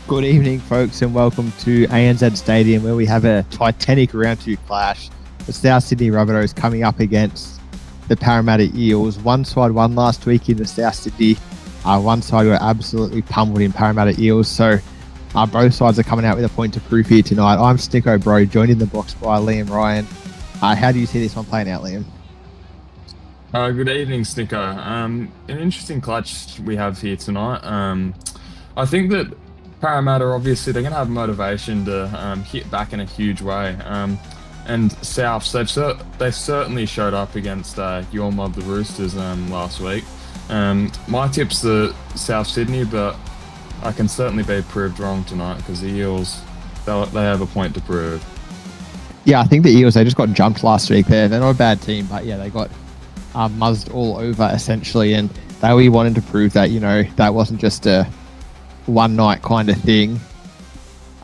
Good evening, folks, and welcome to ANZ Stadium, where we have a titanic round 2 clash. The South Sydney Rabbitohs coming up against the Parramatta Eels. One side won last week in the South Sydney. One side were absolutely pummeled in Parramatta Eels. So both sides are coming out with a point to prove here tonight. I'm Snicko Bro, joined in the box by Liam Ryan. How do you see this one playing out, Liam? Good evening, Snicko. An interesting clutch we have here tonight. I think that Parramatta, obviously, they're going to have motivation to hit back in a huge way. And Souths, they certainly showed up against your mob, the Roosters, last week. My tip's the South Sydney, but I can certainly be proved wrong tonight because the Eels, they have a point to prove. Yeah, I think the Eels, they just got jumped last week there. They're not a bad team, but yeah, they got muzzed all over, essentially. And they really wanted to prove that, that wasn't just a one-night kind of thing.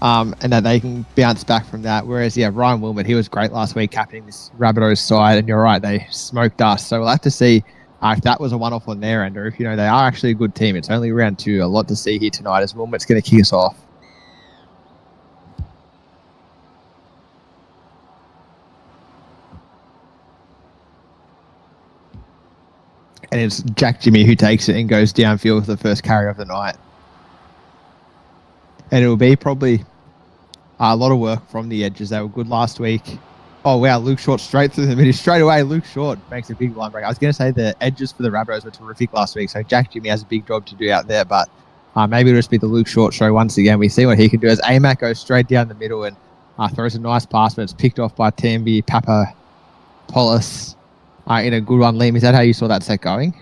And that they can bounce back from that. Whereas, Ryan Wilmot, he was great last week captaining this Rabbitohs side, and you're right, they smoked us. So we'll have to see if that was a one-off on their end, or if, they are actually a good team. It's only round 2, a lot to see here tonight, as Wilmot's going to kick us off. And it's Jack Jimmy who takes it and goes downfield for the first carry of the night. And it will be probably a lot of work from the edges. They were good last week. Oh, wow, Luke Short straight through the middle. Straight away, Luke Short makes a big line break. I was going to say the edges for the Rabbitohs were terrific last week, so Jack Jimmy has a big job to do out there, but maybe it'll just be the Luke Short show once again. We see what he can do as Amac goes straight down the middle and throws a nice pass, but it's picked off by Tambi Papapolis in a good one. Liam, is that how you saw that set going?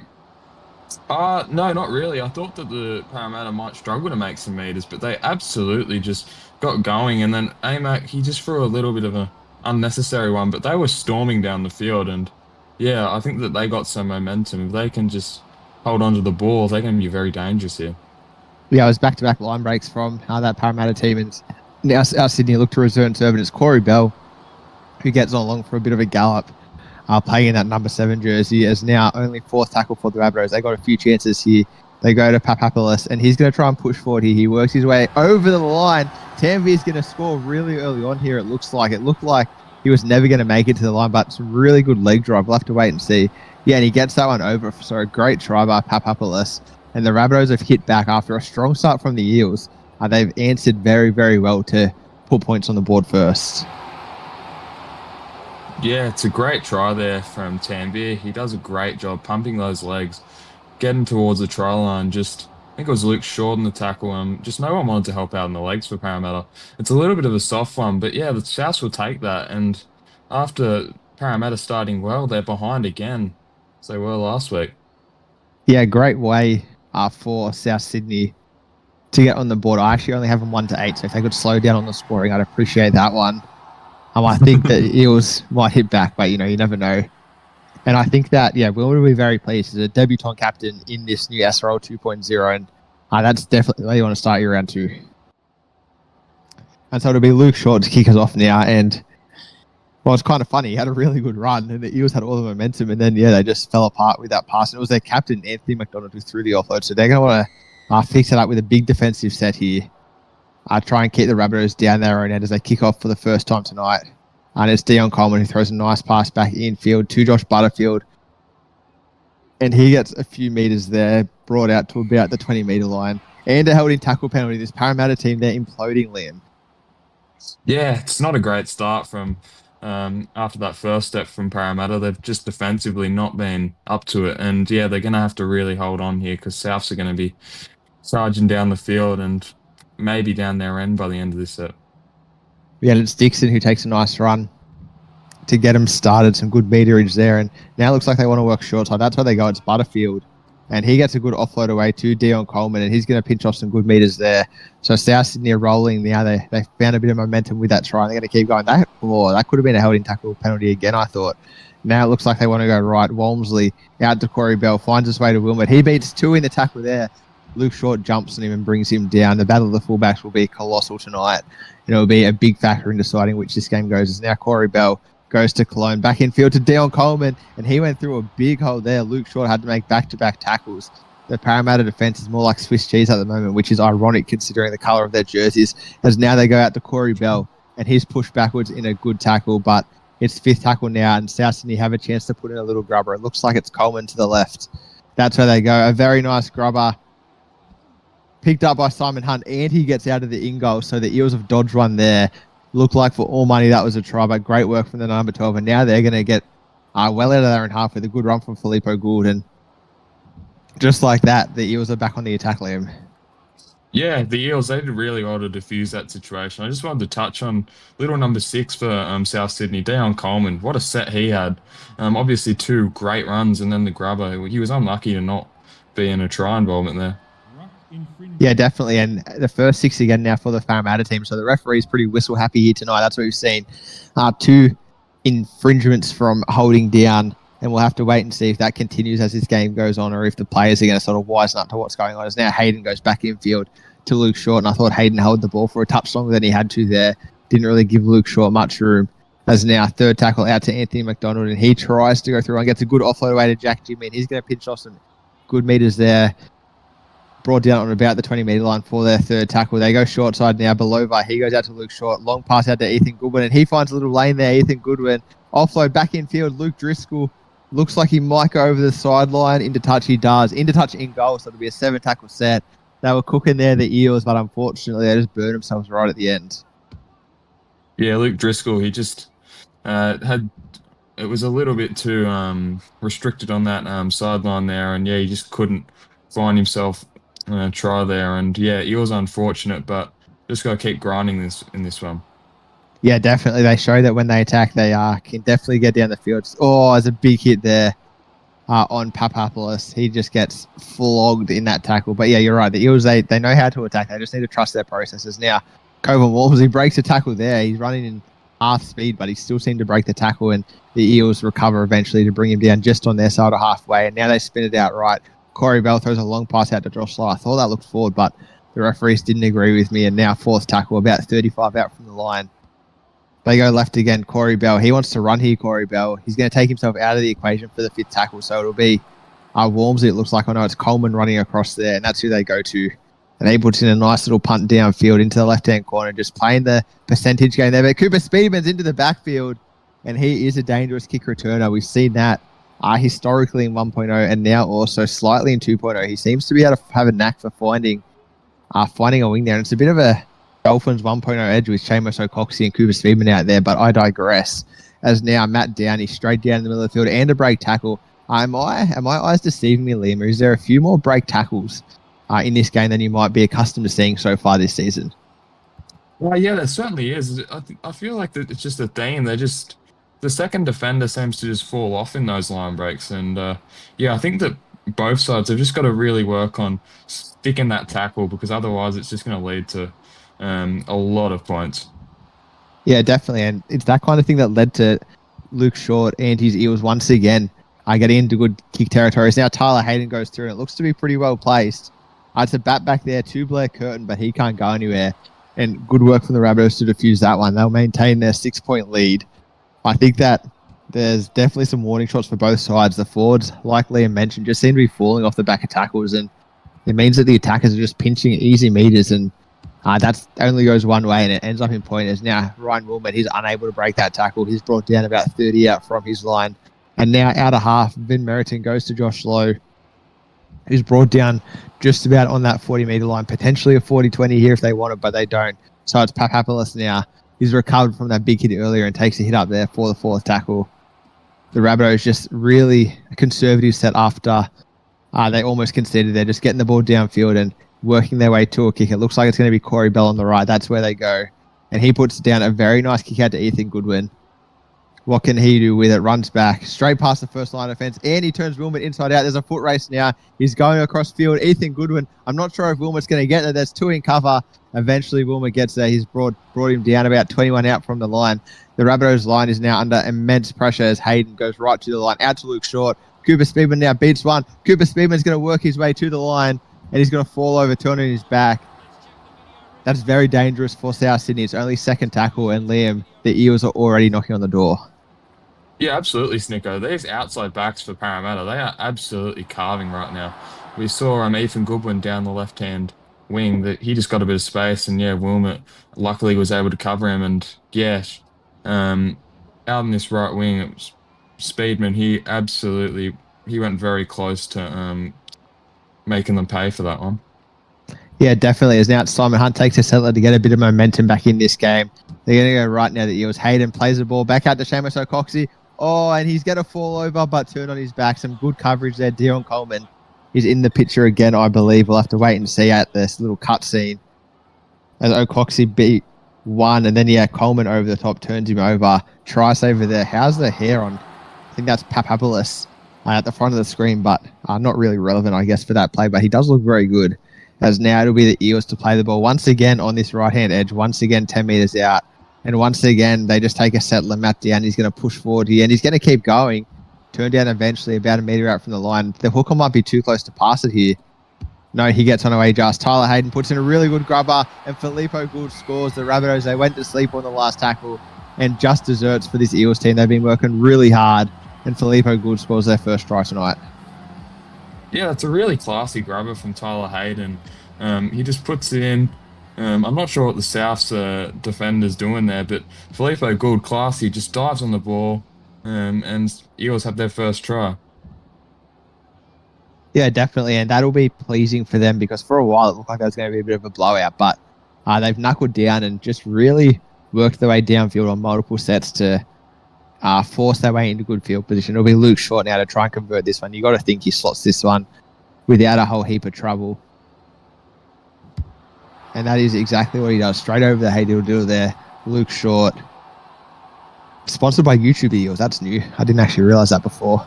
No, not really. I thought that the Parramatta might struggle to make some meters, but they absolutely just got going. And then Amac, he just threw a little bit of an unnecessary one, but they were storming down the field. And yeah, I think that they got some momentum. If they can just hold on to the ball, they can be very dangerous here. Yeah, it was back-to-back line breaks from that Parramatta team. And now Sydney look to return serve, and it's Corey Bell who gets on along for a bit of a gallop. Playing in that number 7 jersey as now only 4th tackle for the Rabbitohs. They got a few chances here. They go to Papapolis, and he's going to try and push forward here. He works his way over the line. Tambi is going to score really early on here, it looks like. It looked like he was never going to make it to the line, but some really good leg drive. We'll have to wait and see. Yeah, and he gets that one over. So a great try by Papapolis. And the Rabbitohs have hit back after a strong start from the Eels. They've answered very, very well to put points on the board first. Yeah, it's a great try there from Tambi. He does a great job pumping those legs, getting towards the try line. I think it was Luke Short in the tackle, and just no one wanted to help out in the legs for Parramatta. It's a little bit of a soft one, but yeah, the Souths will take that. And after Parramatta starting well, they're behind again, as they were last week. Yeah, great way for South Sydney to get on the board. I actually only have them 1-8, so if they could slow down on the scoring, I'd appreciate that one. I think that Eels might hit back, but, you never know. And I think that, we'll be very pleased as a debutant captain in this new SRL 2.0, and that's definitely where you want to start your round 2. And so it'll be Luke Short to kick us off now, and, well, it's kind of funny. He had a really good run, and the Eels had all the momentum, and then, they just fell apart with that pass. And it was their captain, Anthony McDonald, who threw the offload, so they're going to want to fix it up with a big defensive set here. Try and keep the Rabbitohs down their own end as they kick off for the first time tonight. And it's Dion Coleman who throws a nice pass back infield to Josh Butterfield. And he gets a few meters there, brought out to about the 20-meter line. And a held in tackle penalty. This Parramatta team, they're imploding, Liam. Yeah, it's not a great start from after that first step from Parramatta. They've just defensively not been up to it. And yeah, they're going to have to really hold on here because Souths are going to be charging down the field and maybe down their end by the end of this set. Yeah, and it's Dixon who takes a nice run to get them started. Some good meterage there. And now it looks like they want to work short side. That's where they go. It's Butterfield. And he gets a good offload away to Dion Coleman, and he's going to pinch off some good meters there. So South Sydney are rolling now. They found a bit of momentum with that try, and they're going to keep going. That could have been a held-in tackle penalty again, I thought. Now it looks like they want to go right. Walmsley out to Corey Bell, finds his way to Wilmot. He beats 2 in the tackle there. Luke Short jumps on him and brings him down. The battle of the fullbacks will be colossal tonight. It will be a big factor in deciding which this game goes. As now Corey Bell goes to Cologne, back in field to Dion Coleman, and he went through a big hole there. Luke Short had to make back-to-back tackles. the Parramatta defence is more like Swiss cheese at the moment, which is ironic considering the colour of their jerseys, as now they go out to Corey Bell, and he's pushed backwards in a good tackle, but it's fifth tackle now, and South Sydney have a chance to put in a little grubber. It looks like it's Coleman to the left. That's where they go. A very nice grubber. Picked up by Simon Hunt, and he gets out of the in-goal, so the Eels have dodged one there. Looked like for all money that was a try, but great work from the number 12, and now they're going to get well out of their own half with a good run from Filippo Gould, and just like that, the Eels are back on the attack, Liam. Yeah, the Eels, they did really well to defuse that situation. I just wanted to touch on little number 6 for South Sydney, Dion Coleman. What a set he had. Obviously, 2 great runs, and then the grubber. He was unlucky to not be in a try involvement there. Yeah, definitely. And the first 6 again now for the Parramatta team. So the referee's pretty whistle happy here tonight. That's what we've seen. 2 infringements from holding down. And we'll have to wait and see if that continues as this game goes on, or if the players are going to sort of wisen up to what's going on. As now Hayden goes back infield to Luke Short, and I thought Hayden held the ball for a touch longer than he had to there. Didn't really give Luke Short much room. As now third tackle out to Anthony McDonald, and he tries to go through and gets a good offload away to Jack Jimmy, and he's going to pinch off some good meters there. Brought down on about the 20-metre line for their third tackle. They go short side now. Belova, he goes out to Luke Short. Long pass out to Ethan Goodwin, and he finds a little lane there. Ethan Goodwin. Offload back infield. Luke Driscoll looks like he might go over the sideline. Into touch, he does. Into touch in goal, so it'll be a 7-tackle set. They were cooking there, the Eels, but unfortunately they just burned themselves right at the end. Yeah, Luke Driscoll, he just had... It was a little bit too restricted on that sideline there, and yeah, he just couldn't find himself try there. And yeah, Eels unfortunate, but just got to keep grinding in this one. Yeah, definitely. They show that when they attack, they can definitely get down the field. Oh, there's a big hit there on Papapoulos. He just gets flogged in that tackle. But yeah, you're right. The Eels, they know how to attack. They just need to trust their processes. Now, Coven Walmsley breaks a tackle there. He's running in half speed, but he still seemed to break the tackle, and the Eels recover eventually to bring him down just on their side of halfway. And now they spin it out right. Corey Bell throws a long pass out to Josh Lowe. I thought that looked forward, but the referees didn't agree with me. And now fourth tackle, about 35 out from the line. They go left again, Corey Bell. He wants to run here, Corey Bell. He's going to take himself out of the equation for the fifth tackle, so it'll be Walmsley, it looks like. I know it's Coleman running across there, and that's who they go to. And he puts in a nice little punt downfield into the left-hand corner, just playing the percentage game there. But Cooper Speedman's into the backfield, and he is a dangerous kick returner. We've seen that historically in 1.0 and now also slightly in 2.0. He seems to be able to have a knack for finding a wing there. And it's a bit of a Dolphins 1.0 edge with Seamus O'Coxie and Cooper Speedman out there, but I digress. As now Matt Downey straight down in the middle of the field and a break tackle. Am my eyes deceiving me, Liam, or is there a few more break tackles in this game than you might be accustomed to seeing so far this season? Well, yeah, there certainly is. I feel like that it's just a theme. The second defender seems to just fall off in those line breaks, and yeah, I think that both sides have just got to really work on sticking that tackle, because otherwise it's just going to lead to a lot of points. Yeah, definitely, and it's that kind of thing that led to Luke Short and his Eels once again getting into good kick territories. Now Tyler Hayden goes through, and it looks to be pretty well placed. It's a bat back there to Blair Curtin, but he can't go anywhere. And good work from the Rabbitohs to defuse that one. They'll maintain their 6-point lead. I think that there's definitely some warning shots for both sides. The forwards, like Liam mentioned, just seem to be falling off the back of tackles, and it means that the attackers are just pinching easy meters, and that only goes one way, and it ends up in pointers. Now, Ryan Wilmot, he's unable to break that tackle. He's brought down about 30 out from his line. And now out of half, Vin Meriton goes to Josh Lowe, who's brought down just about on that 40-metre line, potentially a 40-20 here if they want it, but they don't. So it's Papapoulos now. He's recovered from that big hit earlier and takes a hit up there for the fourth tackle. The Rabbitohs just really a conservative set after they almost conceded. They're just getting the ball downfield and working their way to a kick. It looks like it's going to be Corey Bell on the right. That's where they go. And he puts down a very nice kick out to Ethan Goodwin. What can he do with it? Runs back, straight past the first line of defense, and he turns Wilmot inside out. There's a foot race now. He's going across field. Ethan Goodwin, I'm not sure if Wilmot's going to get there. There's 2 in cover. Eventually, Wilmot gets there. He's brought him down about 21 out from the line. The Rabbitohs line is now under immense pressure as Hayden goes right to the line, out to Luke Short. Cooper Speedman now beats one. Cooper Speedman's going to work his way to the line, and he's going to fall over, turn on his back. That's very dangerous for South Sydney. It's only second tackle, and Liam, the Eels are already knocking on the door. Yeah, absolutely, Snicko. These outside backs for Parramatta, they are absolutely carving right now. We saw Ethan Goodwin down the left-hand wing that he just got a bit of space, and yeah, Wilmot luckily was able to cover him. And yeah, um, out in this right wing, it was Speedman. He went very close to making them pay for that one. Yeah, definitely. As now Simon Hunt takes a settler to get a bit of momentum back in this game. They're going to go right now. The Eels. Hayden plays the ball back out to Seamus O'Coxie. Oh, and he's going to fall over, but turn on his back. Some good coverage there. Dion Coleman is in the picture again, I believe. We'll have to wait and see at this little cut scene as O'Coxie beat one, and then Coleman over the top turns him over. Trice over there. How's the hair on? I think that's Papadopoulos at the front of the screen, but not really relevant, I guess, for that play. But he does look very good. As now it'll be the Eels to play the ball once again on this right-hand edge. Once again, 10 metres out. And once again, they just take a settler. Matt down. He's going to push forward here, and he's going to keep going. Turn down eventually, about a metre out from the line. The hooker might be too close to pass it here. No, he gets on away just. Tyler Hayden puts in a really good grubber, and Filippo Gould scores. The Rabbitohs, they went to sleep on the last tackle, and just desserts for this Eels team. They've been working really hard, and Filippo Gould scores their first try tonight. Yeah, it's a really classy grubber from Tyler Hayden. He just puts it in. I'm not sure what the South's defender's doing there, but Filippo Gould, classy, just dives on the ball, and Eels have their first try. Yeah, definitely, and that'll be pleasing for them because for a while it looked like there was going to be a bit of a blowout, but they've knuckled down and just really worked their way downfield on multiple sets to force their way into good field position. It'll be Luke Short now to try and convert this one. You got to think he slots this one without a whole heap of trouble. And that is exactly what he does. Straight over the hey diddle there. Luke Short. Sponsored by YouTube Eels. That's new. I didn't actually realize that before.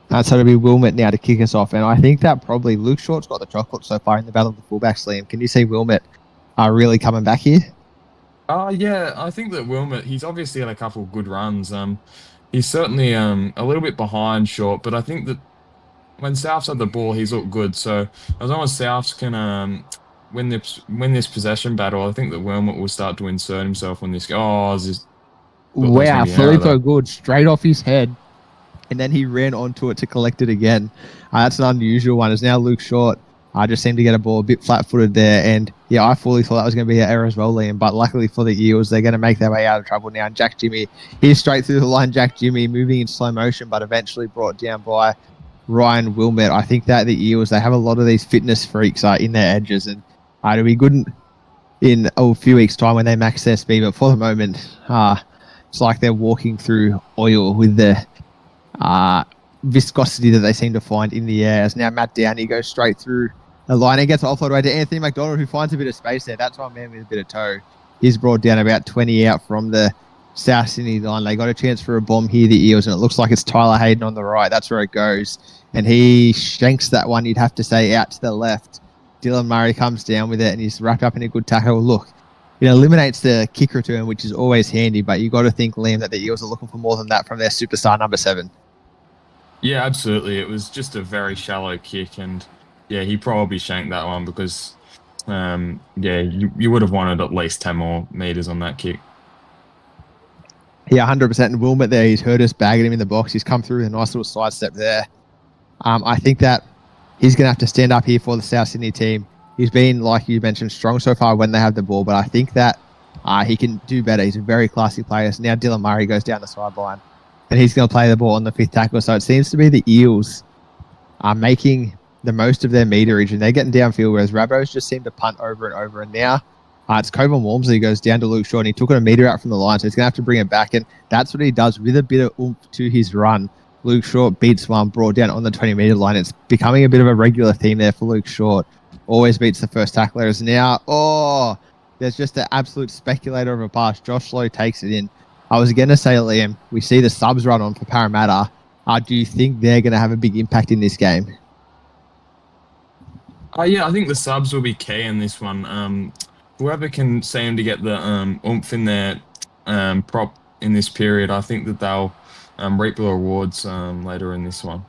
So it'll be Wilmot now to kick us off. And I think that probably Luke Short's got the chocolate so far in the battle of the fullbacks, Liam. Can you see Wilmot really coming back here? Yeah, I think that Wilmot, he's obviously had a couple of good runs. He's certainly a little bit behind Short, but I think that when South's had the ball, he's looked good. So as long as Souths can win this possession battle, I think that Wilmot will start to insert himself on this. Oh, wow, Filippo Gould straight off his head, and then he ran onto it to collect it again. That's an unusual one. As now Luke Short just seemed to get a ball a bit flat-footed there, and yeah, I fully thought that was going to be an error as well, Liam. But luckily for the Eels, they're going to make their way out of trouble now. And Jack Jimmy, he's straight through the line. Jack Jimmy moving in slow motion, but eventually brought down by Ryan Wilmot. I think that the Eels, they have a lot of these fitness freaks in their edges, and it'll be good in a few weeks' time when they max their speed. But for the moment, it's like they're walking through oil with the viscosity that they seem to find in the air. As now Matt Downey goes straight through the line and gets offload away to Anthony McDonald, who finds a bit of space there. That's one man with a bit of toe. He's brought down about 20 out from the South Sydney line. They got a chance for a bomb here, the Eels, and it looks like it's Tyler Hayden on the right. That's where it goes. And he shanks that one, you'd have to say, out to the left. Dylan Murray comes down with it, and he's wrapped up in a good tackle. Look, it eliminates the kick return, which is always handy, but you got to think, Liam, that the Eels are looking for more than that from their superstar number 7. Yeah, absolutely. It was just a very shallow kick, and yeah, he probably shanked that one because, you would have wanted at least 10 more meters on that kick. Yeah, 100%. And Wilmot there, he's heard us bagging him in the box. He's come through with a nice little sidestep there. I think that he's going to have to stand up here for the South Sydney team. He's been, like you mentioned, strong so far when they have the ball, but I think that he can do better. He's a very classy player. So now Dylan Murray goes down the sideline, and he's going to play the ball on the 5th tackle. So it seems to be the Eels are making the most of their meterage, and they're getting downfield, whereas Rabbitohs just seem to punt over and over. And now it's Coben Walmsley goes down to Luke Short, and he took it a metre out from the line, so he's going to have to bring it back. And that's what he does with a bit of oomph to his run. Luke Short beats one, brought down on the 20-metre line. It's becoming a bit of a regular theme there for Luke Short. Always beats the first tacklers. Now, there's just an absolute speculator of a pass. Josh Lowe takes it in. I was going to say, Liam, we see the subs run on for Parramatta. Do you think they're going to have a big impact in this game? Yeah, I think the subs will be key in this one. Whoever can seem to get the oomph in their prop in this period, I think that they'll reap the rewards later in this one.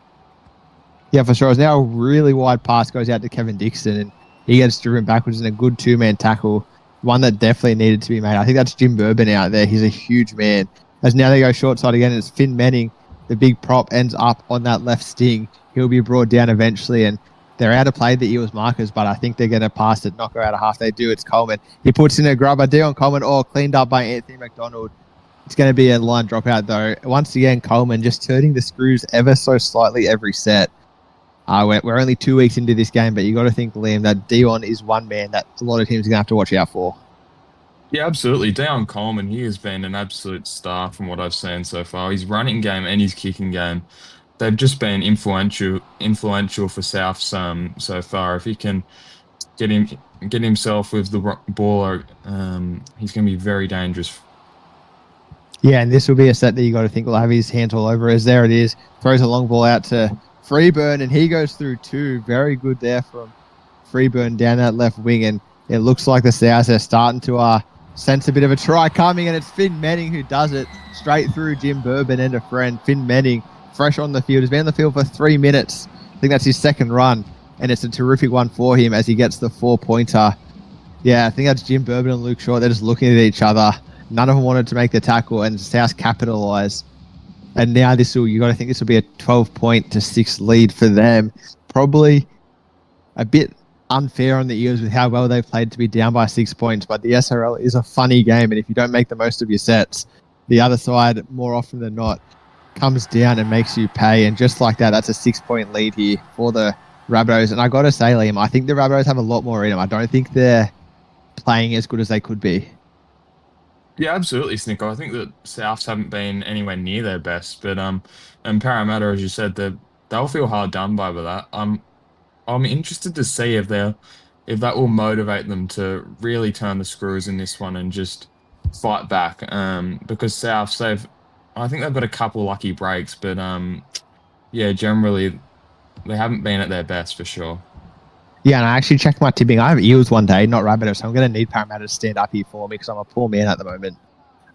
Yeah, for sure. It's now a really wide pass goes out to Kevin Dixon, and he gets driven backwards in a good 2-man tackle. one that definitely needed to be made. I think that's Jim Bourbon out there. He's a huge man. As now they go short side again, it's Finn Manning. The big prop ends up on that left sting. He'll be brought down eventually, and they're out of play the Eels markers, but I think they're going to pass it, knock her out of half. They do. It's Coleman. He puts in a grubber. Dion Coleman, cleaned up by Anthony McDonald. It's going to be a line dropout, though. Once again, Coleman just turning the screws ever so slightly every set. We're only 2 weeks into this game, but you got to think, Liam, that Dion is one man that a lot of teams are going to have to watch out for. Yeah, absolutely. Dion Coleman, he has been an absolute star from what I've seen so far. His running game and his kicking game, they've just been influential for Souths so far. If he can get himself with the ball, he's going to be very dangerous. Yeah, and this will be a set that you got to think will have his hands all over. As there it is, throws a long ball out to Freeburn, and he goes through two. Very good there from Freeburn down that left wing, and it looks like the Souths are starting to sense a bit of a try coming, and it's Finn Manning who does it straight through Jim Bourbon and a friend. Finn Manning, fresh on the field, has been on the field for 3 minutes. I think that's his second run, and it's a terrific one for him as he gets the 4-pointer. Yeah, I think that's Jim Bourbon and Luke Shaw. They're just looking at each other. None of them wanted to make the tackle, and South capitalised. And now you got to think this will be a 12-point to 6 lead for them. Probably a bit unfair on the Eels with how well they've played to be down by 6 points, but the SRL is a funny game, and if you don't make the most of your sets, the other side, more often than not, comes down and makes you pay. And just like that, that's a 6-point lead here for the Rabbitohs. And I got to say, Liam, I think the Rabbitohs have a lot more in them. I don't think they're playing as good as they could be. Yeah, absolutely, Snicko. I think that Souths haven't been anywhere near their best, but and Parramatta, as you said, they'll feel hard done by with that. I'm interested to see if that will motivate them to really turn the screws in this one and just fight back. Because Souths, I think they've got a couple lucky breaks, but yeah, generally they haven't been at their best for sure. Yeah, and I actually checked my tipping. I have Eels one day, not Rabbitohs, so I'm going to need Parramatta to stand up here for me because I'm a poor man at the moment.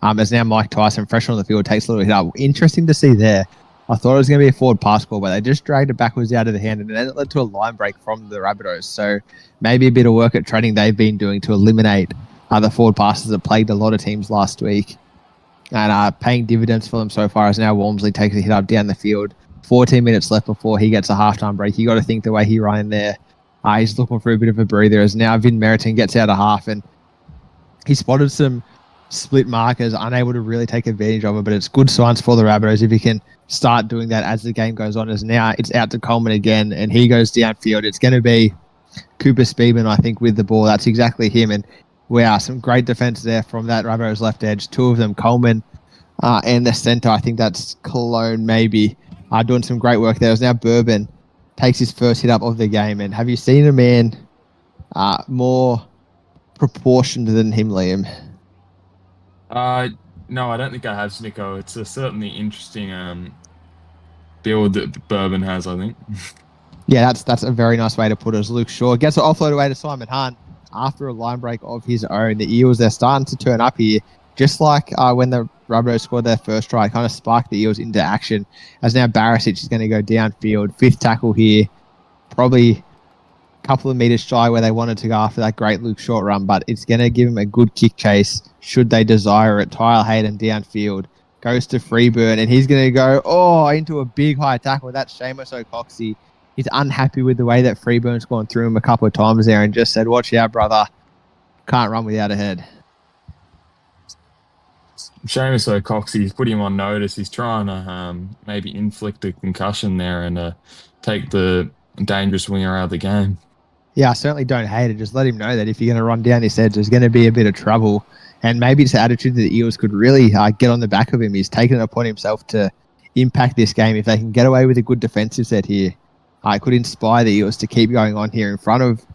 As now Mike Tyson, fresh on the field, takes a little hit up. Interesting to see there. I thought it was going to be a forward pass ball, but they just dragged it backwards out of the hand, and then it led to a line break from the Rabbitohs. So maybe a bit of work at training they've been doing to eliminate the forward passes that plagued a lot of teams last week. And paying dividends for them so far as now Walmsley takes a hit up down the field. 14 minutes left before he gets a halftime break. You got to think the way he ran there. He's looking for a bit of a breather as now Vin Meriton gets out of half, and he spotted some split markers, unable to really take advantage of it, but it's good signs for the Rabbitohs if he can start doing that as the game goes on. As now it's out to Coleman again, and he goes downfield. It's going to be Cooper Speedman, I think, with the ball. That's exactly him, and wow, some great defense there from that Rabbitohs left edge. Two of them, Coleman and the centre, I think that's Cologne maybe, doing some great work there. As now Bourbon takes his first hit up of the game, and have you seen a man more proportioned than him, Liam? No, I don't think I have, Snicko. It's a certainly interesting build that Bourbon has, I think. Yeah, that's a very nice way to put it. As Luke Shaw gets it offload away to Simon Hunt after a line break of his own. The Eels, they're starting to turn up here, just like when the Rabbitohs scored their first try, kind of sparked the Eels into action. As now Barisic is going to go downfield, 5th tackle here, probably a couple of meters shy where they wanted to go after that great Luke Short run, but it's going to give him a good kick chase should they desire it. Tyler Hayden downfield, goes to Freeburn, and he's going to go into a big high tackle. That's Seamus O'Coxie. He's unhappy with the way that Freeburn's gone through him a couple of times there and just said, watch out, brother. Can't run without a head. Seamus O'Coxie's put him on notice. He's trying to maybe inflict a concussion there and take the dangerous winger out of the game. Yeah, I certainly don't hate it. Just let him know that if you're going to run down his edge, there's going to be a bit of trouble. And maybe it's the attitude that the Eels could really get on the back of him. He's taken it upon himself to impact this game. If they can get away with a good defensive set here, it could inspire the Eels to keep going on here in front of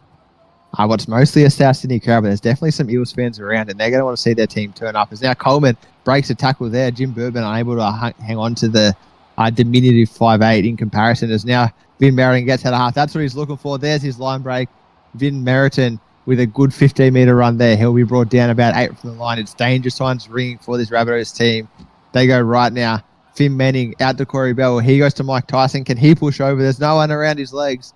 what's mostly a South Sydney crowd, but there's definitely some Eels fans around, and they're going to want to see their team turn up. As now Coleman breaks a tackle there. Jim Bourbon unable to hang on to the diminutive 5'8" in comparison. As now Vin Meriton gets out of half. That's what he's looking for. There's his line break. Vin Meriton with a good 15-metre run there. He'll be brought down about 8 from the line. It's danger signs ringing for this Rabbitohs team. They go right now. Finn Manning out to Corey Bell. He goes to Mike Tyson. Can he push over? There's no one around his legs,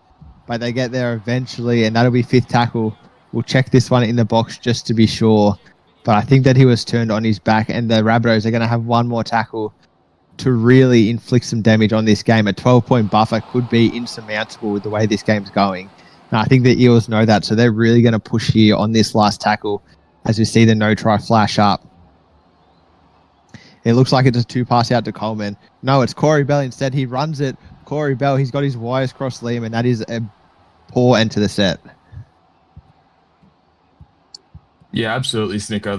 but they get there eventually, and that'll be 5th tackle We'll check this one in the box just to be sure. But I think that he was turned on his back, and the Rabbitohs are going to have one more tackle to really inflict some damage on this game. A 12-point buffer could be insurmountable with the way this game's going. And I think the Eels know that, so they're really going to push here on this last tackle as we see the no try flash up. It looks like it's a 2-pass out to Coleman. No, it's Corey Bell instead. He runs it. Corey Bell, he's got his wires crossed, Liam, and that is a poor end to the set. Yeah, absolutely, Snicker.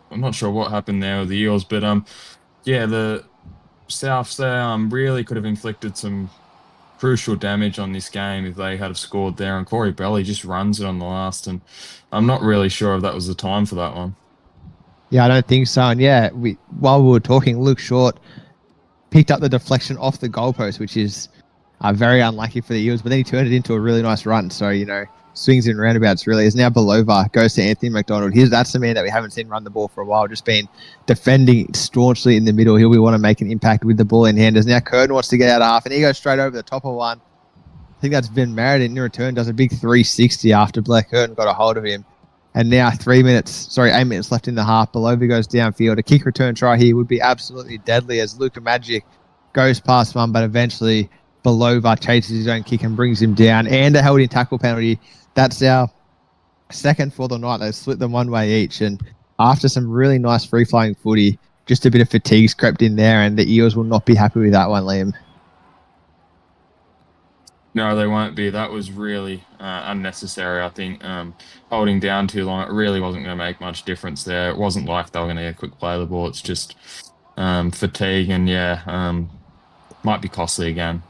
I'm not sure what happened there with the Eels, but yeah, the Souths there really could have inflicted some crucial damage on this game if they had have scored there. And Corey Bell, he just runs it on the last, and I'm not really sure if that was the time for that one. Yeah, I don't think so. And yeah, while we were talking, Luke Short picked up the deflection off the goalpost, which is very unlucky for the Eels, but then he turned it into a really nice run. So, swings and roundabouts really is now Belova, goes to Anthony McDonald. That's the man that we haven't seen run the ball for a while, just been defending staunchly in the middle. He'll want to make an impact with the ball in hand. As now Curtin wants to get out of half, and he goes straight over the top of one. I think that's Ben Merritt in return, does a big 360 after Black Curtin got a hold of him. And now 8 minutes left in the half. Belova goes downfield. A kick return try here would be absolutely deadly as Luka Magic goes past one, but eventually Belova chases his own kick and brings him down. And a held-in tackle penalty. That's our second for the night. They've split them one way each. And after some really nice free-flowing footy, just a bit of fatigue's crept in there, and the Eels will not be happy with that one, Liam. No, they won't be. That was really unnecessary, I think. Holding down too long, it really wasn't going to make much difference there. It wasn't like they were going to get a quick play of the ball. It's just fatigue, and might be costly again.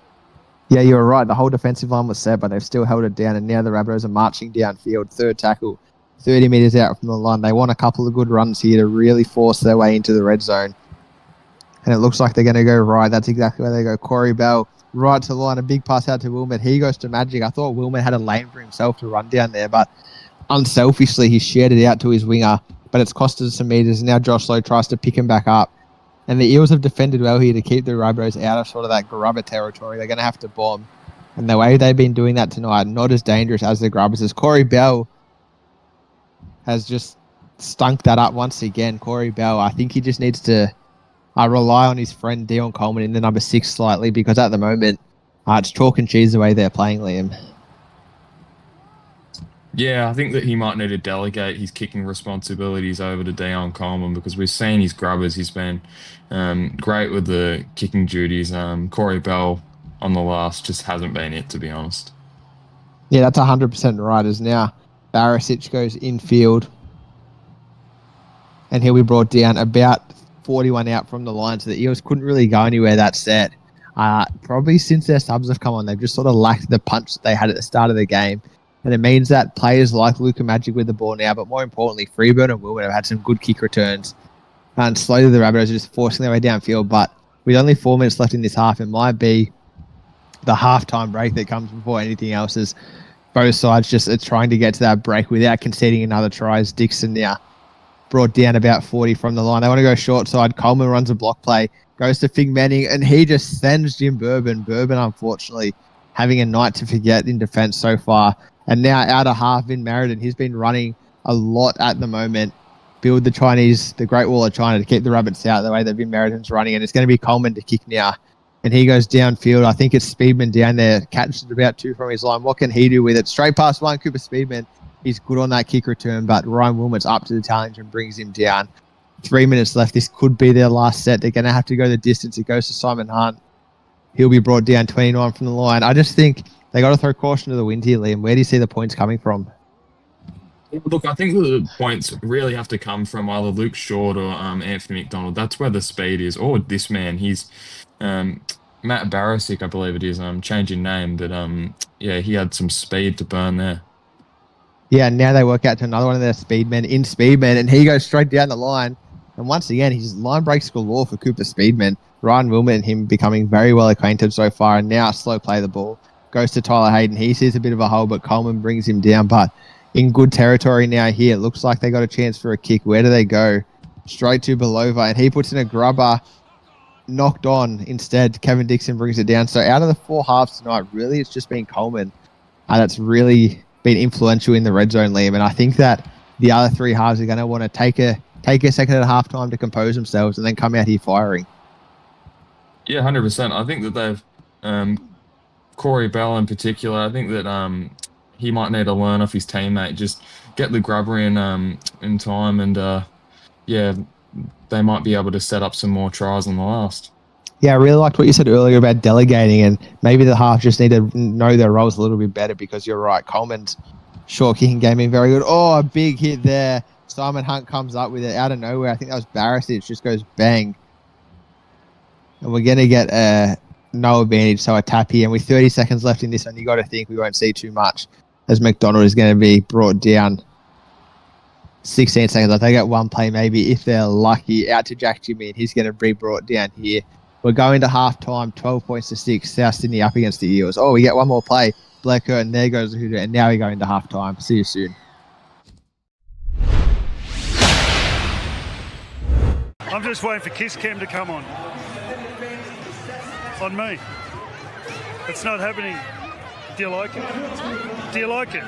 Yeah, you were right. The whole defensive line was set, but they've still held it down, and now the Rabbitohs are marching downfield. Third tackle, 30 metres out from the line. They want a couple of good runs here to really force their way into the red zone. And it looks like they're going to go right. That's exactly where they go. Corey Bell, right to the line. A big pass out to Wilmot. He goes to Magic. I thought Wilmot had a lane for himself to run down there, but unselfishly, he shared it out to his winger, but it's costed some metres. Now Josh Lowe tries to pick him back up. And the Eels have defended well here to keep the Rabbitohs out of sort of that grubber territory. They're going to have to bomb. And the way they've been doing that tonight, not as dangerous as the Grubbers. As Corey Bell has just stunk that up once again. Corey Bell, I think he just needs to rely on his friend Dion Coleman in the number 6 slightly, because at the moment, it's chalk and cheese the way they're playing, Liam. Yeah, I think that he might need to delegate his kicking responsibilities over to Dion Coleman, because we've seen his grubbers. He's been great with the kicking duties. Corey Bell on the last just hasn't been it, to be honest. Yeah, that's 100% right. As now Barisic goes infield, and he'll be brought down about 41 out from the line, so the Eels couldn't really go anywhere that set. Probably since their subs have come on, they've just sort of lacked the punch that they had at the start of the game. And it means that players like Luka Magic with the ball now, but more importantly, Freeburn and Wilmot have had some good kick returns. And slowly the Rabbitohs are just forcing their way downfield. But with only 4 minutes left in this half, it might be the halftime break that comes before anything else, as both sides just are trying to get to that break without conceding another try. As Dixon now brought down about 40 from the line. They want to go short side. Coleman runs a block play, goes to Fig Manning, and he just sends Jim Bourbon. Bourbon, unfortunately, having a night to forget in defence so far. And now out of half in Meriden, he's been running a lot at the moment. Build the Great Wall of China to keep the Rabbits out the way that Vin Meriden's running. And it's going to be Coleman to kick now. And he goes downfield. I think it's Speedman down there. Catches it about 2 from his line. What can he do with it? Straight past one, Cooper Speedman. He's good on that kick return, but Ryan Wilmot's up to the challenge and brings him down. 3 minutes left. This could be their last set. They're going to have to go the distance. It goes to Simon Hunt. He'll be brought down 29 from the line. I just think they got to throw caution to the wind here, Liam. Where do you see the points coming from? Look, I think the points really have to come from either Luke Short or Anthony McDonald. That's where the speed is. Or this man, he's Matt Barisic, I believe it is. Changing name, but yeah, he had some speed to burn there. Yeah, now they work out to another one of their speedmen in Speedman, and he goes straight down the line. And once again, his line breaks galore for Cooper Speedman. Ryan Wilmot and him becoming very well acquainted so far, and now slow play the ball. Goes to Tyler Hayden. He sees a bit of a hole, but Coleman brings him down. But in good territory now here. It looks like they got a chance for a kick. Where do they go? Straight to Belova, and he puts in a grubber. Knocked on instead. Kevin Dixon brings it down. So out of the 4 halves tonight, really it's just been Coleman that's really been influential in the red zone, Liam. And I think that the other three halves are going to want to take a second at halftime to compose themselves and then come out here firing. Yeah, 100%. I think that they've, Corey Bell in particular, I think that he might need to learn off his teammate, just get the grubber in time, and yeah, they might be able to set up some more tries on the last. Yeah, I really liked what you said earlier about delegating, and maybe the half just need to know their roles a little bit better, because you're right, Coleman's short kicking game in very good. Oh, a big hit there. Simon Hunt comes up with it out of nowhere. I think that was Barisic, just goes bang. And we're going to get no advantage, so a tap here. And with 30 seconds left in this one, you got to think we won't see too much, as McDonald is going to be brought down. 16 seconds left. They get one play maybe if they're lucky, out to Jack Jimmy, and he's going to be brought down here. We're going to half-time, 12 points to 6. South Sydney up against the Eels. Oh, we get one more play. Blair Curtin, there goes the Hooter, and now we're going to half-time. See you soon. I'm just waiting for Kiss Cam to come on me. It's not happening. Do you like it? Do you like it?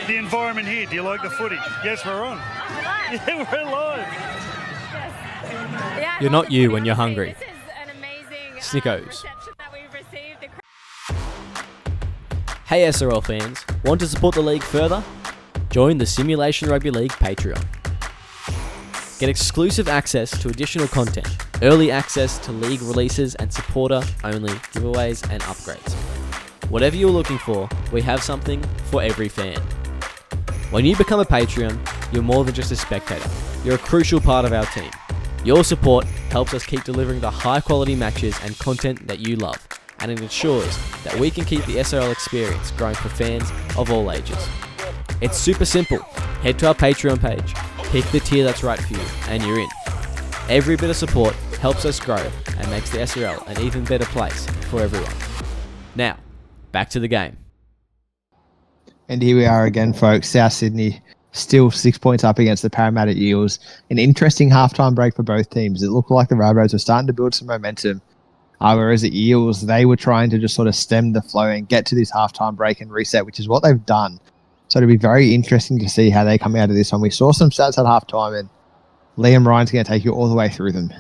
The environment here, do you like the footy? Yes, we're on. Yeah, we're live. You're not you when you're hungry. Snickos. Hey SRL fans, want to support the league further? Join the Simulation Rugby League Patreon. Get exclusive access to additional content, early access to league releases and supporter-only giveaways and upgrades. Whatever you're looking for, we have something for every fan. When you become a Patreon, you're more than just a spectator. You're a crucial part of our team. Your support helps us keep delivering the high-quality matches and content that you love, and it ensures that we can keep the SRL experience growing for fans of all ages. It's super simple. Head to our Patreon page, pick the tier that's right for you, and you're in. Every bit of support helps us grow and makes the SRL an even better place for everyone. Now, back to the game. And here we are again, folks. South Sydney still 6 points up against the Parramatta Eels. An interesting halftime break for both teams. It looked like the Rabbitohs were starting to build some momentum, whereas the Eels, they were trying to just sort of stem the flow and get to this halftime break and reset, which is what they've done. So it'll be very interesting to see how they come out of this one. We saw some stats at halftime, and Liam Ryan's going to take you all the way through them.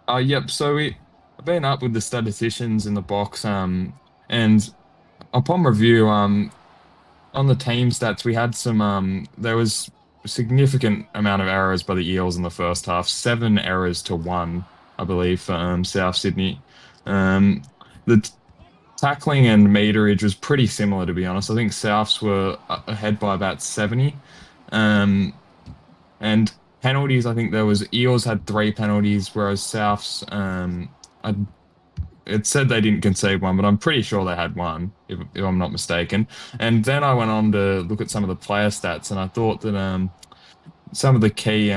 Yep. So I've been up with the statisticians in the box, and upon review, on the team stats, we had some. There was a significant amount of errors by the Eels in the first half. 7 errors to 1, I believe, for South Sydney. The tackling and meterage was pretty similar, to be honest. I think Souths were ahead by about 70. And penalties, I think Eels had 3 penalties, whereas Souths, it said they didn't concede one, but I'm pretty sure they had one, if I'm not mistaken. And then I went on to look at some of the player stats, and I thought that some of the key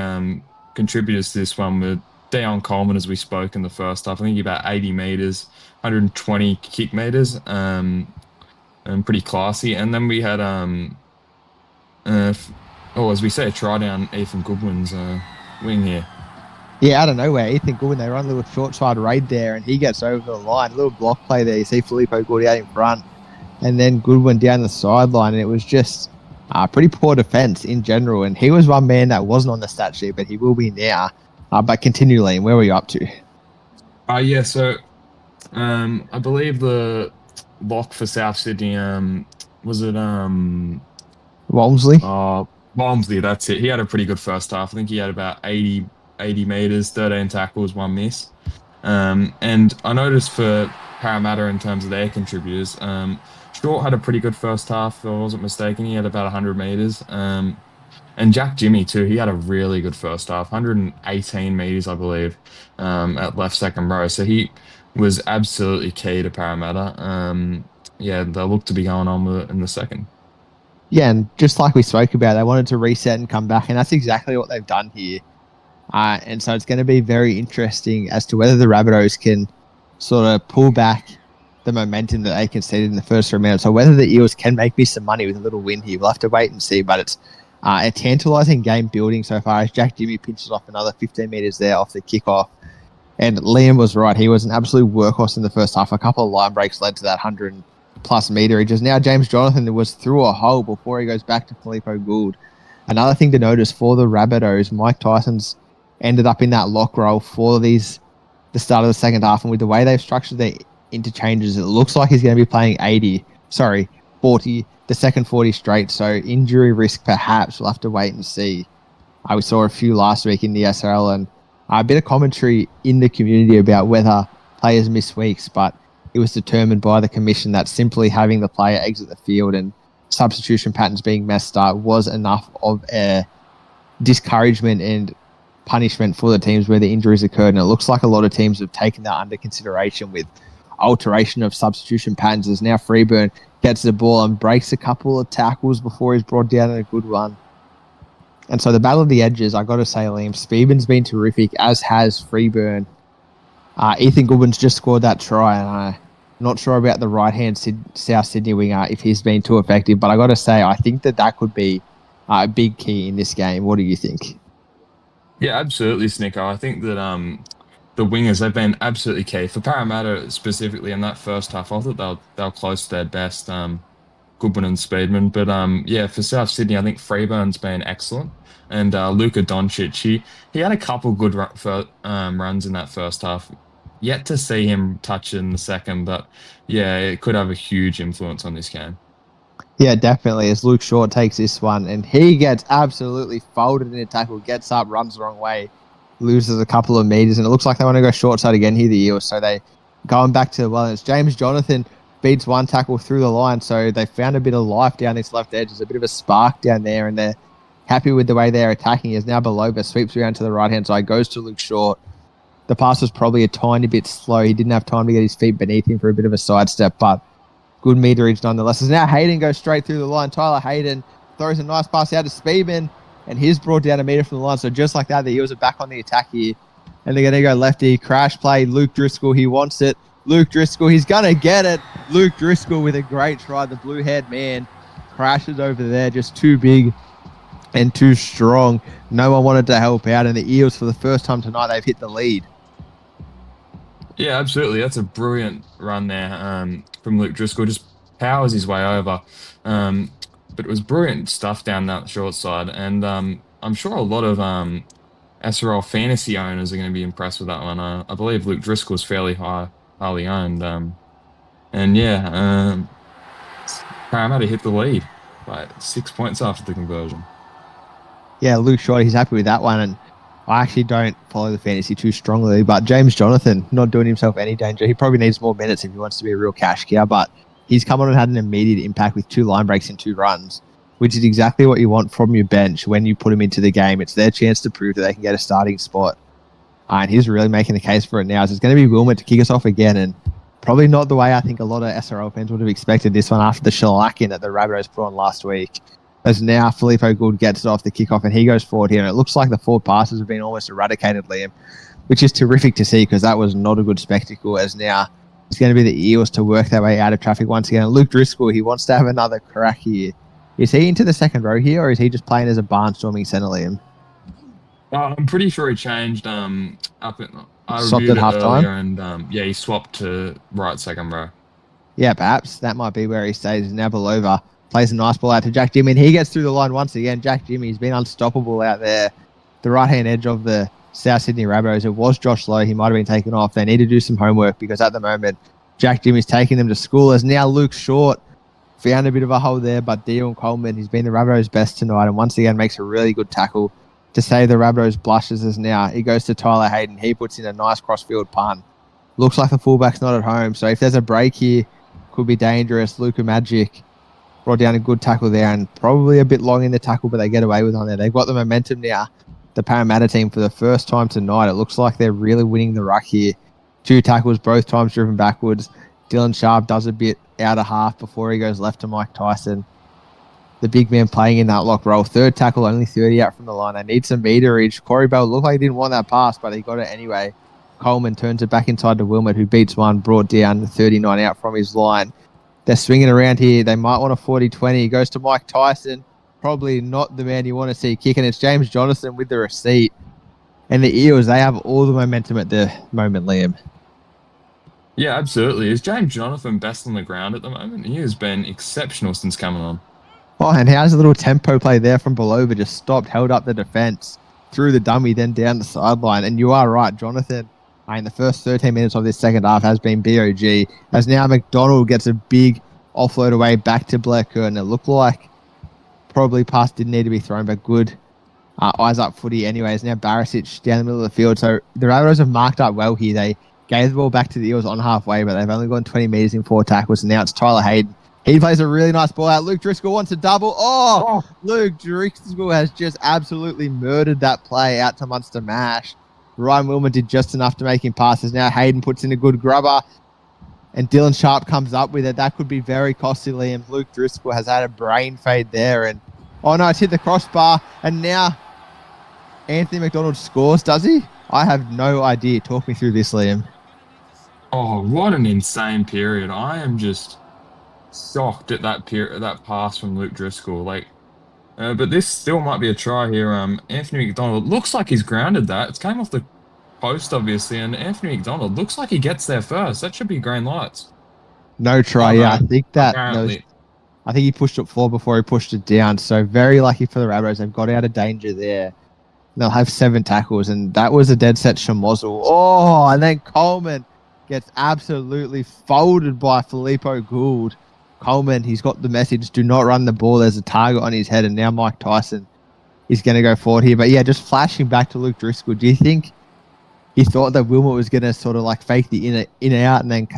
contributors to this one were Deon Coleman, as we spoke in the first half. I think about 80 metres, 120 kick metres, and pretty classy. And then we had, as we say, try down Ethan Goodwin's wing here. Yeah, out of nowhere, Ethan Goodwin, they run a little short side raid there, and he gets over the line. A little block play there. You see Filippo Gordy out in front, and then Goodwin down the sideline, and it was just pretty poor defence in general. And he was one man that wasn't on the stat sheet, but he will be now. But continually, where were you up to? Yeah, so I believe the lock for South Sydney, was it Walmsley? Walmsley, that's it. He had a pretty good first half. I think he had about 80 metres, 13 tackles, 1 miss. And I noticed for Parramatta, in terms of their contributors, Short had a pretty good first half, if I wasn't mistaken. He had about 100 metres. And Jack Jimmy, too, he had a really good first half, 118 metres, I believe, at left second row. So he was absolutely key to Parramatta. Yeah, they look to be going on with it in the second. Yeah, and just like we spoke about, they wanted to reset and come back, and that's exactly what they've done here. And so it's going to be very interesting as to whether the Rabbitohs can sort of pull back the momentum that they conceded in the first 3 minutes, or whether the Eels can make me some money with a little win here. We'll have to wait and see, but it's a tantalising game building so far as Jack Jimmy pinches off another 15 metres there off the kickoff. And Liam was right. He was an absolute workhorse in the first half. A couple of line breaks led to that plus meterage. As now James Jonathan was through a hole before he goes back to Filippo Gould. Another thing to notice for the Rabbitohs, Mike Tyson's ended up in that lock role for the start of the second half, and with the way they've structured their interchanges, it looks like he's going to be playing 40, the second 40 straight. So injury risk, perhaps we'll have to wait and see. We saw a few last week in the SRL, and a bit of commentary in the community about whether players miss weeks, but it was determined by the commission that simply having the player exit the field and substitution patterns being messed up was enough of a discouragement and punishment for the teams where the injuries occurred. And it looks like a lot of teams have taken that under consideration with alteration of substitution patterns. As now Freeburn gets the ball and breaks a couple of tackles before he's brought down in a good one. And so the battle of the edges, I got to say, Liam, Speedman's been terrific, as has Freeburn. Ethan Goodwin's just scored that try, and I'm not sure about the right-hand South Sydney winger if he's been too effective, but I got to say, I think that could be a big key in this game. What do you think? Yeah, absolutely, Snicker. I think that the wingers, they've been absolutely key. For Parramatta specifically in that first half, I thought they were close to their best, Goodwin and Speedman. But yeah, for South Sydney, I think Freeburn's been excellent. And Luka Doncic, he had a couple good runs in that first half. Yet to see him touch in the second, but yeah, it could have a huge influence on this game. Yeah, definitely, as Luke Shaw takes this one, and he gets absolutely folded in a tackle, gets up, runs the wrong way, loses a couple of meters, and it looks like they want to go short side again here, the Eels, so they going back to, well, it's James Jonathan beats one tackle through the line, so they found a bit of life down this left edge. There's a bit of a spark down there, and they're happy with the way they're attacking. Is now Belova sweeps around to the right-hand side, goes to Luke Short. The pass was probably a tiny bit slow. He didn't have time to get his feet beneath him for a bit of a sidestep, but good meterage nonetheless. As now Hayden goes straight through the line. Tyler Hayden throws a nice pass out to Speedman, and he's brought down a meter from the line. So just like that, the Eels are back on the attack here. And they're going to go lefty. Crash play. Luke Driscoll, he wants it. Luke Driscoll, he's going to get it. Luke Driscoll with a great try. The blue-haired man crashes over there, just too big and too strong. No one wanted to help out. And the Eels, for the first time tonight, they've hit the lead. Yeah, absolutely. That's a brilliant run there from Luke Driscoll. Just powers his way over. But it was brilliant stuff down that short side. And I'm sure a lot of SRL fantasy owners are going to be impressed with that one. I believe Luke Driscoll is fairly highly owned. And yeah, Parramatta hit the lead by 6 points after the conversion. Yeah, Luke Short, he's happy with that one. And I actually don't follow the fantasy too strongly, but James Jonathan, not doing himself any danger. He probably needs more minutes if he wants to be a real cash cow, but he's come on and had an immediate impact with 2 line breaks and 2 runs, which is exactly what you want from your bench when you put him into the game. It's their chance to prove that they can get a starting spot. And he's really making the case for it now. So it's going to be Wilmot to kick us off again, and probably not the way I think a lot of SRL fans would have expected this one after the shellacking that the Rabbitohs put on last week. As now Filippo Gould gets it off the kickoff and he goes forward here, and it looks like the forward passes have been almost eradicated, Liam, which is terrific to see because that was not a good spectacle. As now it's going to be the Eels to work their way out of traffic once again. And Luke Driscoll, he wants to have another crack here. Is he into the second row here, or is he just playing as a barnstorming centre, Liam? I'm pretty sure he changed up at Swapped at half time, and yeah, he swapped to right second row. Yeah, perhaps that might be where he stays. Now Belova plays a nice ball out to Jack Jimmy, and he gets through the line once again. Jack Jimmy's been unstoppable out there. The right-hand edge of the South Sydney Rabbitohs. It was Josh Lowe. He might have been taken off. They need to do some homework because at the moment, Jack Jimmy's taking them to school. As now Luke Short found a bit of a hole there, but Dion Coleman, he's been the Rabbitohs' best tonight, and once again makes a really good tackle to save the Rabbitohs blushes. As now he goes to Tyler Hayden. He puts in a nice cross-field punt. Looks like the fullback's not at home, so if there's a break here, could be dangerous. Luka Magic brought down a good tackle there, and probably a bit long in the tackle, but they get away with on there. They've got the momentum now. The Parramatta team, for the first time tonight, it looks like they're really winning the ruck here. 2 tackles, both times driven backwards. Dylan Sharp does a bit out of half before he goes left to Mike Tyson. The big man playing in that lock role. 3rd tackle, only 30 out from the line. They need some meterage. Corey Bell looked like he didn't want that pass, but he got it anyway. Coleman turns it back inside to Wilmot, who beats one, brought down 39 out from his line. They're swinging around here. They might want a 40-20. He goes to Mike Tyson. Probably not the man you want to see kicking. It's James Jonathan with the receipt. And the Eels, they have all the momentum at the moment, Liam. Yeah, absolutely. Is James Jonathan best on the ground at the moment? He has been exceptional since coming on. Oh, and how's a little tempo play there from below, but just stopped, held up the defense, threw the dummy, then down the sideline. And you are right, Jonathan, in the first 13 minutes of this second half has been BOG. As now McDonald gets a big offload away back to Blacker, and it looked like probably pass didn't need to be thrown, but good eyes up footy anyways. Now Barisic down the middle of the field. So the Rabbitohs have marked up well here. They gave the ball back to the Eels on halfway, but they've only gone 20 metres in 4 tackles. And now it's Tyler Hayden. He plays a really nice ball out. Luke Driscoll wants a double. Oh, Luke Driscoll has just absolutely murdered that play out to Munster Mash. Ryan Wilmer did just enough to make him passes. Now Hayden puts in a good grubber, and Dylan Sharp comes up with it. That could be very costly, and Luke Driscoll has had a brain fade there. And oh no, it's hit the crossbar, and now Anthony McDonald scores, does he? I have no idea. Talk me through this, Liam. Oh, what an insane period. I am just shocked at that pass from Luke Driscoll. But this still might be a try here. Anthony McDonald looks like he's grounded that. It came off the post, obviously, and Anthony McDonald looks like he gets there first. That should be green lights. No try, yeah. I think Apparently. I think he pushed it forward before he pushed it down. So very lucky for the Rabbitohs. They've got out of danger there. They'll have 7 tackles, and that was a dead set Shamozzle. Oh, and then Coleman gets absolutely folded by Filippo Gould. Coleman, he's got the message, do not run the ball. There's a target on his head, and now Mike Tyson is going to go forward here. But yeah, just flashing back to Luke Driscoll, do you think he thought that Wilmot was going to sort of like fake the in and out and then,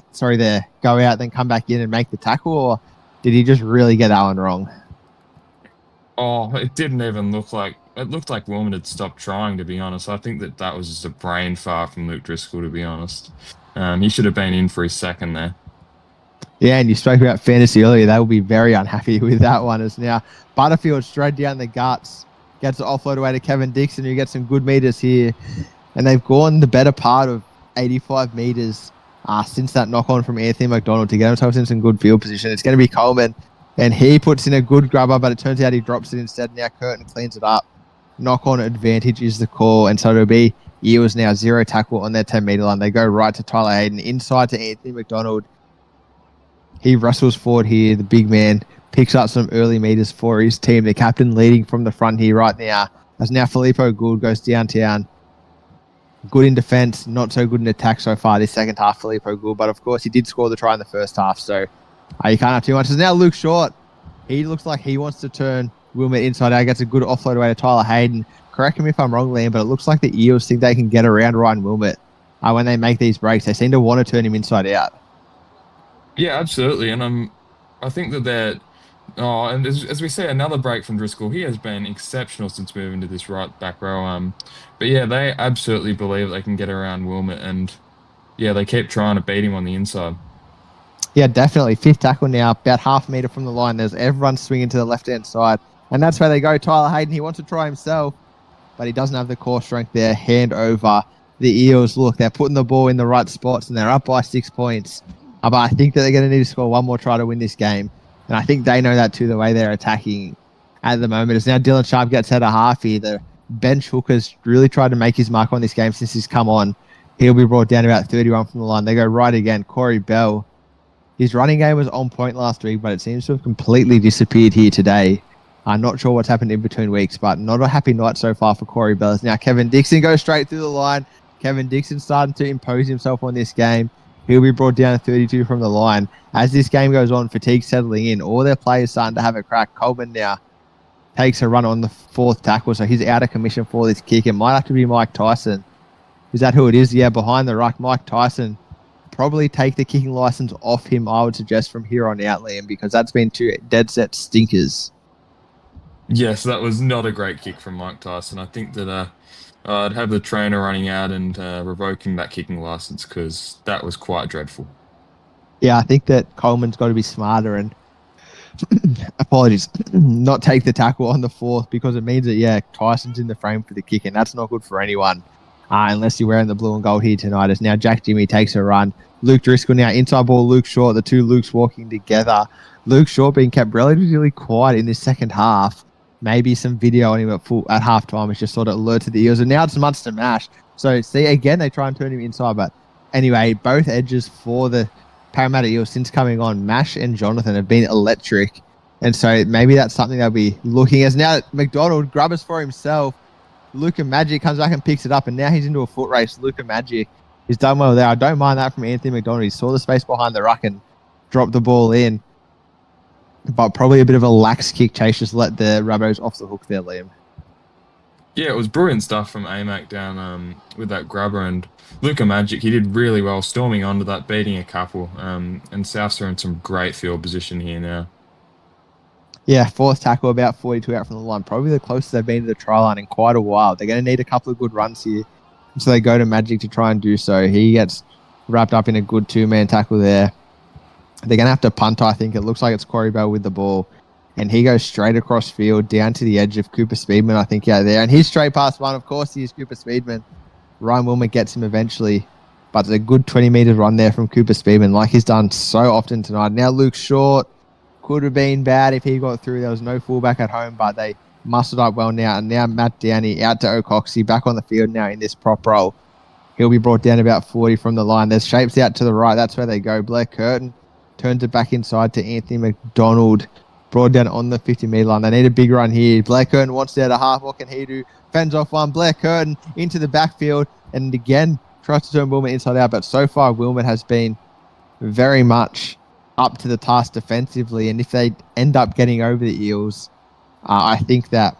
go out, then come back in and make the tackle, or did he just really get that one wrong? Oh, it didn't even look like... It looked like Wilman had stopped trying, to be honest. I think that was just a brain fart from Luke Driscoll, to be honest. He should have been in for his second there. Yeah, and you spoke about fantasy earlier. They will be very unhappy with that one. As now Butterfield straight down the guts, gets the offload away to Kevin Dixon, who gets some good meters here. And they've gone the better part of 85 meters since that knock-on from Anthony McDonald to get themselves in some good field position. It's going to be Coleman, and he puts in a good grubber, but it turns out he drops it instead. Now Curtin cleans it up. Knock-on advantage is the call, and so it'll be Eels now 0 tackle on their 10-meter line. They go right to Tyler Hayden, inside to Anthony McDonald. He wrestles forward here. The big man picks up some early meters for his team. The captain leading from the front here right now. As now Filippo Gould goes downtown. Good in defense, not so good in attack so far this second half, Filippo Gould. But of course, he did score the try in the first half, so you can't have too much. As now Luke Short, he looks like he wants to turn Wilmot inside out. Gets a good offload away to Tyler Hayden. Correct me if I'm wrong, Liam, but it looks like the Eels think they can get around Ryan Wilmot when they make these breaks. They seem to want to turn him inside out. Yeah, absolutely. And I think that they're... Oh, and as we see, another break from Driscoll. He has been exceptional since moving to this right back row. But yeah, they absolutely believe they can get around Wilmot, and yeah, they keep trying to beat him on the inside. Yeah, definitely. 5th tackle now, about half a metre from the line. There's everyone swinging to the left-hand side, and that's where they go. Tyler Hayden, he wants to try himself, but he doesn't have the core strength there. Hand over. The Eels, look, they're putting the ball in the right spots, and they're up by 6 points. But I think that they're going to need to score one more try to win this game. And I think they know that too, the way they're attacking at the moment. It's now Dylan Sharp gets out of half here. The bench hooker's really tried to make his mark on this game since he's come on. He'll be brought down about 31 from the line. They go right again. Corey Bell. His running game was on point last week, but it seems to have completely disappeared here today. I'm not sure what's happened in between weeks, but not a happy night so far for Corey Bell. Now Kevin Dixon goes straight through the line. Kevin Dixon starting to impose himself on this game. He'll be brought down to 32 from the line. As this game goes on, fatigue settling in. All their players starting to have a crack. Coleman now takes a run on the 4th tackle, so he's out of commission for this kick. It might have to be Mike Tyson. Is that who it is? Yeah, behind the ruck, Mike Tyson. Probably take the kicking license off him, I would suggest, from here on out, Liam, because that's been 2 dead set stinkers. Yes, that was not a great kick from Mike Tyson. I think that I'd have the trainer running out and revoking that kicking license, because that was quite dreadful. Yeah, I think that Coleman's got to be smarter and apologies, not take the tackle on the 4th, because it means that, yeah, Tyson's in the frame for the kick, and that's not good for anyone unless you're wearing the blue and gold here tonight. As now Jack Jimmy takes a run. Luke Driscoll now inside ball, Luke Short, the 2 Lukes walking together. Luke Short being kept relatively quiet in this second half. Maybe some video on him at half time has just sort of alerted the Eels. And now it's Munster Mash. So see, again, they try and turn him inside, but anyway, both edges for the Parramatta Eels since coming on, Mash and Jonathan, have been electric. And so maybe that's something they'll be looking as. Now McDonald grubbers for himself. Luca Magic comes back and picks it up, and now he's into a foot race. Luca Magic is done well there. I don't mind that from Anthony McDonald. He saw the space behind the ruck and dropped the ball in. But probably a bit of a lax kick chase just let the Rabbitohs off the hook there, Liam. Yeah, it was brilliant stuff from AMAC down with that grubber, and Luca Magic, he did really well storming onto that, beating a couple, and Souths are in some great field position here now. Yeah, fourth tackle, about 42 out from the line. Probably the closest they've been to the try line in quite a while. They're going to need a couple of good runs here. So they go to Magic to try and do so. He gets wrapped up in a good two-man tackle there. They're going to have to punt, I think. It looks like it's Corey Bell with the ball. And he goes straight across field down to the edge of Cooper Speedman, I think, out there. And he's straight past one. Of course, he is Cooper Speedman. Ryan Wilmot gets him eventually. But it's a good 20-metre run there from Cooper Speedman, like he's done so often tonight. Now Luke Short. Could have been bad if he got through. There was no fullback at home, but they muscled up well now. And now Matt Downey out to O'Coxie, back on the field now in this prop role. He'll be brought down about 40 from the line. There's shapes out to the right. That's where they go. Blair Curtin turns it back inside to Anthony McDonald. Brought down on the 50-metre line. They need a big run here. Blair Curtin wants to out a half. What can he do? Fends off one. Blair Curtin into the backfield. And again, tries to turn Wilmot inside out. But so far, Wilmot has been very much up to the task defensively, and if they end up getting over the Eels, I think that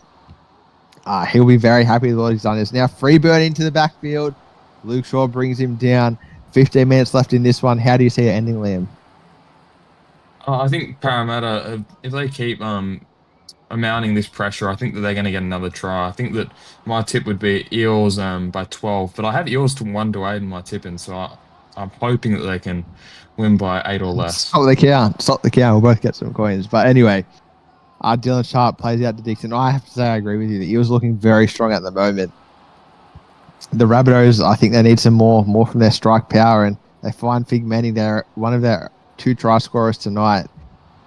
he'll be very happy with what he's done. There's now Freeburn into the backfield. Luke Shaw brings him down. 15 minutes left in this one. How do you see it ending, Liam? I think Parramatta, if they keep amounting this pressure, I think that they're going to get another try. I think that my tip would be Eels by 12, but I have Eels to 1-8 in my tipping, so I'm hoping that they can win by 8 or less. Stop the count. We'll both get some coins. But anyway, Dylan Sharp plays out to Dixon. I have to say I agree with you. The Eels looking very strong at the moment. The Rabbitohs, I think they need some more from their strike power, and they find Fig Manning there, one of their 2 try scorers tonight,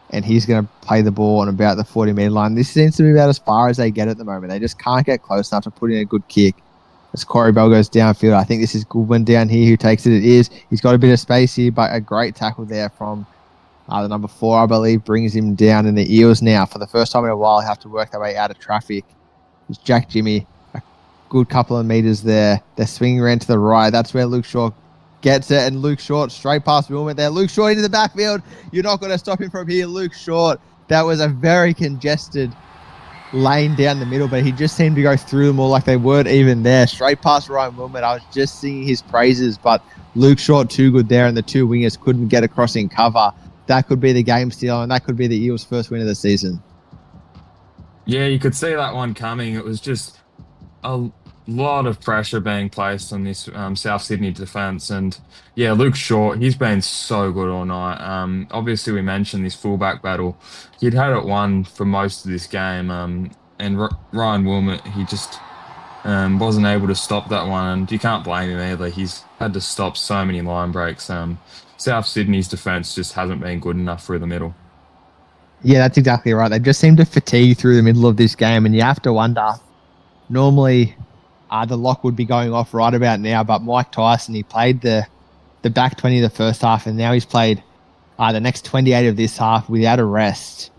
and he's going to play the ball on about the 40-metre line. This seems to be about as far as they get at the moment. They just can't get close enough to put in a good kick. As Corey Bell goes downfield, I think this is Goodwin down here who takes it. It is. He's got a bit of space here, but a great tackle there from the number 4, I believe, brings him down. And the Eels now, for the first time in a while, have to work their way out of traffic. It's Jack Jimmy, a good couple of meters there. They're swinging around to the right. That's where Luke Shaw gets it, and Luke Short straight past Wilmot there. Luke Short into the backfield. You're not going to stop him from here, Luke Short. That was a very congested lane down the middle, but he just seemed to go through them all like they weren't even there. Straight past Ryan Wilmot. I was just singing his praises, but Luke Short too good there, and the 2 wingers couldn't get across in cover. That could be the game steal, and that could be the Eels' first win of the season. Yeah, you could see that one coming. It was just a lot of pressure being placed on this South Sydney defence, and yeah, Luke Short, he's been so good all night. Obviously, we mentioned this fullback battle. He'd had it won for most of this game, and Ryan Wilmot, he just wasn't able to stop that one, and you can't blame him either. He's had to stop so many line breaks. South Sydney's defence just hasn't been good enough through the middle. Yeah, that's exactly right. They just seem to fatigue through the middle of this game, and you have to wonder, normally the lock would be going off right about now, but Mike Tyson, he played the back 20 of the first half, and now he's played the next 28 of this half without a rest.